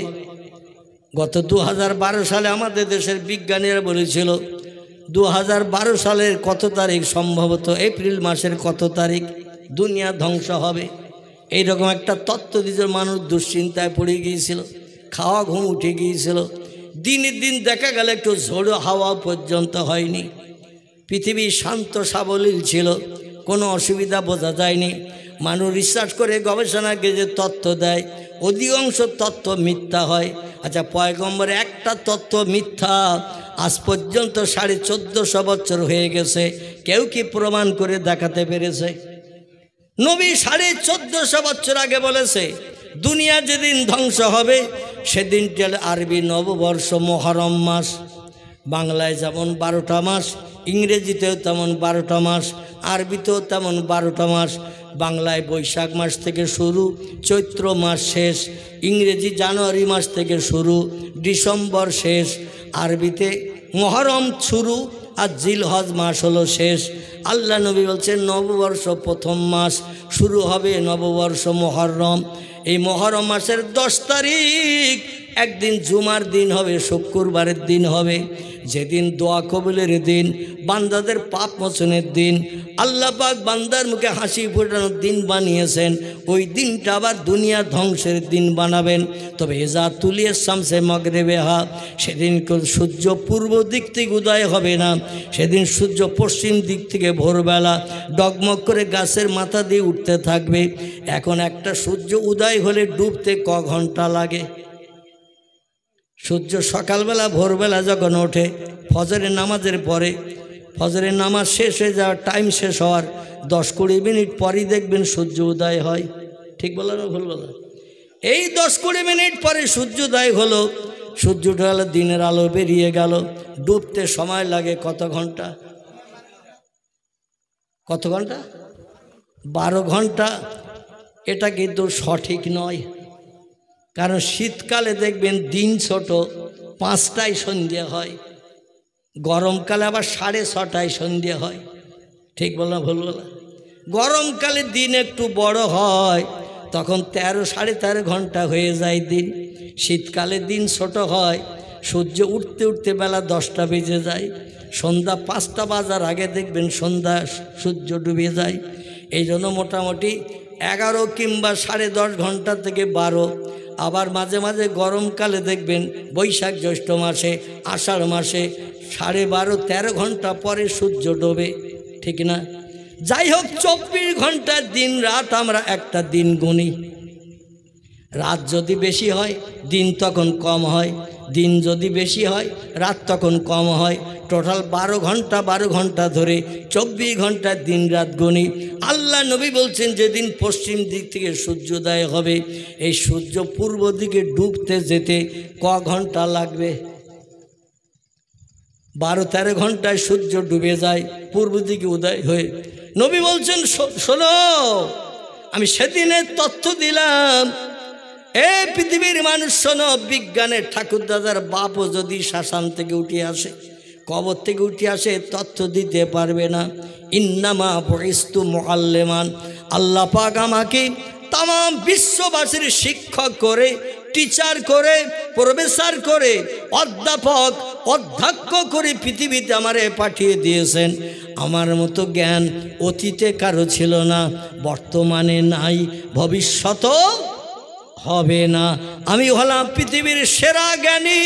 গত 2012 সালে আমাদের দেশের বিজ্ঞানীরা বলেছিল 2012 সালের কত তারিখ, সম্ভবত এপ্রিল মাসের কত তারিখ দুনিয়া ধ্বংস হবে। এইরকম একটা তত্ত্ব দিয়ে মানুষ দুশ্চিন্তায় পড়ে গিয়েছিল, খাওয়া ঘুম উঠে গিয়েছিল। দিনের দিন দেখা গেল একটু ঝোড়ো হাওয়া পর্যন্ত হয়নি। পৃথিবী শান্ত সাবলীল ছিল, কোনো অসুবিধা বোঝা যায়নি। মানুষ রিসার্চ করে গবেষণাকে যে তথ্য দেয় অধিকাংশ তথ্য মিথ্যা হয়। আচ্ছা, পয়গম্বর একটা তথ্য মিথ্যা আজ পর্যন্ত 1450 বছর হয়ে গেছে, কেউ কি প্রমাণ করে দেখাতে পেরেছে? নবী 1450 বছর আগে বলেছে দুনিয়া যেদিন ধ্বংস হবে সেদিন আরবি নববর্ষ মহরম মাস, বাংলায় যেমন 12টা মাস, ইংরেজিতেও তেমন 12টা মাস, আরবিতেও তেমন 12টা মাস। বাংলায় বৈশাখ মাস থেকে শুরু, চৈত্র মাস শেষ, ইংরেজি জানুয়ারি মাস থেকে শুরু, ডিসেম্বর শেষ, আরবিতে মহরম শুরু আর জিলহজ মাস হলো শেষ। আল্লাহ নবী বলছেন নববর্ষ প্রথম মাস, শুরু হবে নববর্ষ মহরম। এই মহরম মাসের 10 তারিখ একদিন জুমার দিন হবে, শুক্রবারের দিন হবে, যেদিন দোয়া কবুলের দিন, বান্দাদের পাপ মোচনের দিন, আল্লাহ পাক বান্দার মুখে হাসি ফোটানোর দিন বানিয়েছেন। ওই দিনটা আবার দুনিয়া ধ্বংসের দিন বানাবেন। তবে এজা তুলিয়ে শামসে মাগরিবেহা, সেদিন সূর্য পূর্ব দিক থেকে উদয় হবে না, সেদিন সূর্য পশ্চিম দিক থেকে ভোরবেলা ডগমগ করে গাছের মাথা দিয়ে উঠতে থাকবে। এখন একটা সূর্য উদয় হলে ডুবতে ক ঘন্টা লাগে? সূর্য সকালবেলা ভোরবেলা যখন ওঠে ফজরের নামাজের পরে, ফজরের নামাজ শেষ হয়ে যাওয়ার টাইম শেষ হওয়ার 10-20 মিনিট পরই দেখবেন সূর্য উদয় হয়। ঠিক বলা না ভুল বলা? এই 10-20 মিনিট পরে সূর্যোদয় হলো, সূর্য উঠে গেল, দিনের আলো বেরিয়ে গেল, ডুবতে সময় লাগে কত ঘন্টা? কত ঘন্টা? 12 ঘন্টা। এটা কিন্তু সঠিক নয়, কারণ শীতকালে দেখবেন দিন ছোট, 5টায় সন্ধ্যে হয়, গরমকালে আবার 6:30টায় সন্ধ্যে হয়। ঠিক বললাম ভুল বলা? গরমকালে দিন একটু বড় হয়, তখন 13-13.5 ঘন্টা হয়ে যায় দিন। শীতকালে দিন ছোট হয়, সূর্য উঠতে উঠতে বেলা 10টা বেজে যায়, সন্ধ্যা 5টা বাজার আগে দেখবেন সন্ধ্যা সূর্য ডুবে যায়। এই জন্য মোটামুটি 11 কিংবা 10.5 ঘন্টা থেকে 12। আবার মাঝে মাঝে গরমকালে দেখবেন বৈশাখ জ্যৈষ্ঠ মাসে, আষাঢ় মাসে 12.5-13 ঘন্টা পরে সূর্য ডোবে। ঠিক না? যাই হোক, 24 ঘন্টা দিন রাত আমরা একটা দিন গুনি। রাত যদি বেশি হয় দিন তখন কম হয়, দিন যদি বেশি হয় রাত তখন কম হয়। টোটাল 12 ঘন্টা ধরে 24 ঘন্টা দিন রাত গুনি। আল্লাহ নবী বলছেন যেদিন পশ্চিম দিক থেকে সূর্যোদয় হবে, এই সূর্য পূর্ব দিকে ডুবতে যেতে ক ঘন্টা লাগবে? 12-13 ঘন্টায় সূর্য ডুবে যায়, পূর্ব দিকে উদয় হয়ে। নবী বলছেন শোনো, আমি সেদিনের তথ্য দিলাম, এ পৃথিবীর মানুষ শোনো, বিজ্ঞানের ঠাকুরদাদার বাপও যদি শ্মশান থেকে উঠে আসে, কবর থেকে উঠে আসে, তথ্য দিতে পারবে না। ইন্নামা বুইস্তু মুআল্লিমান, আল্লাহ পাক আমাকে তাম বিশ্ববাসীর শিক্ষক করে, টিচার করে, প্রফেসর করে, অধ্যাপক অধ্যক্ষ করে পৃথিবীতে আমারে পাঠিয়ে দিয়েছেন। আমার মতো জ্ঞান অতীতে কারো ছিল না, বর্তমানে নাই, ভবিষ্যতেও হবে না। আমি হলাম পৃথিবীর সেরা জ্ঞানী।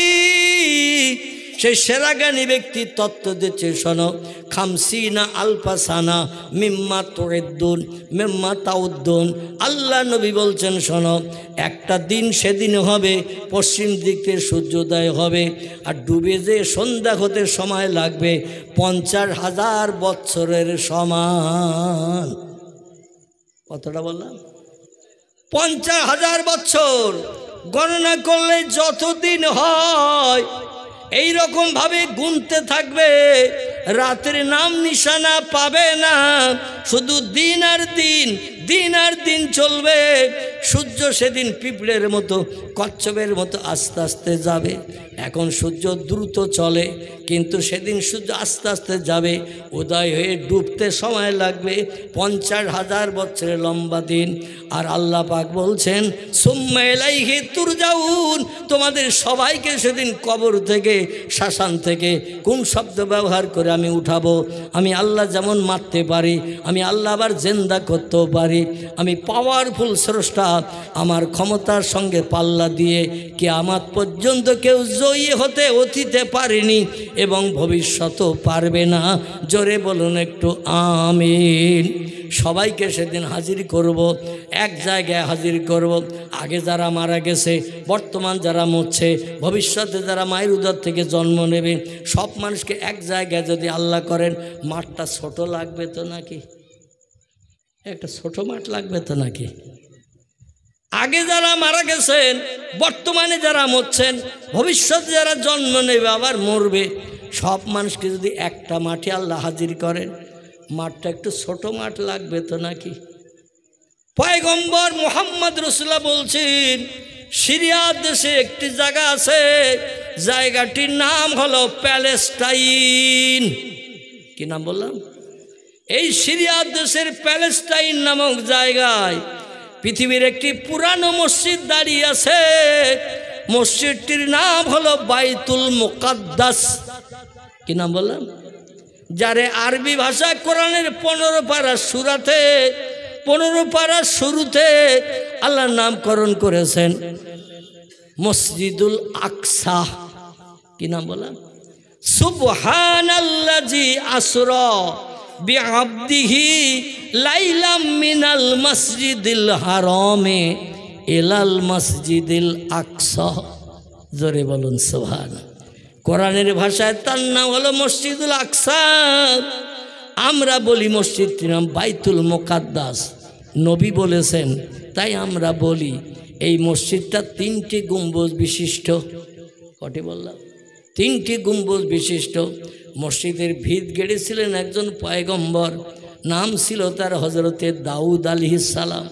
সেই সেরা জ্ঞানী ব্যক্তি তত্ত্ব দিচ্ছে, শোনো, 50 আলফাসানা মিম্মা তুইদ্দুন মিম্মা তাউদ্দুন। আল্লাহ নবী বলছেন শোনো, একটা দিন সেদিন হবে পশ্চিম দিক থেকে সূর্যোদয় হবে, আর ডুবে যে সন্ধ্যা হতে সময় লাগবে 50,000 বৎসরের সমান। কতটা বললাম? 50,000 বছর গণনা করলে যতদিন হয় এই রকম ভাবে গুনতে থাকবে, রাতের নাম নিশানা পাবে না, শুধু দিন আর দিন, দিন আর দিন চলবে। সূর্য সেদিন পিঁপড়ের মতো, কচ্ছপের মতো আস্তে আস্তে যাবে। এখন সূর্য দ্রুত চলে, কিন্তু সেদিন সূর্য আস্তে আস্তে যাবে, উদয় হয়ে ডুবতে সময় লাগবে 50,000 বছরের লম্বা দিন। আর আল্লাহ পাক বলছেন সুম্মা ইলাইহি তুরজাউন, তোমাদের সবাইকে সেদিন কবর থেকে, শ্মশান থেকে কোন শব্দ ব্যবহার করে আমি উঠাবো? আমি আল্লাহ যেমন মারতে পারি, আমি আল্লাহ আবার জিন্দা করতেও পারি। আমি পাওয়ারফুল স্রষ্টা, আমার ক্ষমতার সঙ্গে পাল্লা দিয়ে কিয়ামত পর্যন্ত কেউ জয়ী হতে অতীতে পারেনি এবং ভবিষ্যতেও পারবে না। জোরে বলুন একটু আমিন। সবাইকে সেদিন হাজির করব, এক জায়গায় হাজির করব। আগে যারা মারা গেছে, বর্তমান যারা মরছে, ভবিষ্যতে যারা মায়ের উদর থেকে জন্ম নেবে, সব মানুষকে এক জায়গায় যদি আল্লাহ করেন, মাঠটা ছোট লাগবে তো নাকি? একটা ছোট মাঠ লাগবে তো নাকি? আগে যারা মারা গেছেন, বর্তমানে যারা মরছেন, ভবিষ্যতে যারা জন্ম নেবে আবার মরবে, সব মানুষকে যদি একটা মাঠে আল্লাহ হাজির করেন, মাঠটা একটু ছোট মাঠ লাগবে তো নাকি? পয়গম্বর মুহাম্মদ রাসূলুল্লাহ বলছেন সিরিয়া দেশে একটি জায়গা আছে, জায়গাটির নাম হলো প্যালেস্টাইন। কি নাম বললাম? এই সিরিয়া দেশের প্যালেস্টাইন নামক জায়গায় পৃথিবীর একটি পুরানো মসজিদ দাঁড়িয়ে আছে। মসজিদটির নাম হলো বাইতুল মুকাদ্দাস। কি নাম বললাম? যারে আরবি ভাষা কোরআনের 15 পারা সূরাতে, 15 পারা শুরুতে আল্লাহ নামকরণ করেছেন মসজিদুল আকসা। কি নাম বললাম? সুবহানাল্লাযী আসরা বিআবদিহি লাইলাম মিনাল মসজিদিল হারামে ইলাল মসজিদিল আকসা। জোরে বলুন সুবহান। কোরআনের ভাষায় তার নাম হলো মসজিদুল আকসা। আমরা বলি মসজিদটির নাম বাইতুল মুকাদ্দাস। নবী বলেছেন, তাই আমরা বলি। এই মসজিদটা 3টি গম্বুজ বিশিষ্ট। কটি বললাম? 3টি গম্বুজ বিশিষ্ট। মসজিদের ভিত গেড়েছিলেন একজন পয়গম্বর, নাম ছিল তার হযরতে দাউদ আলাইহিস সালাম।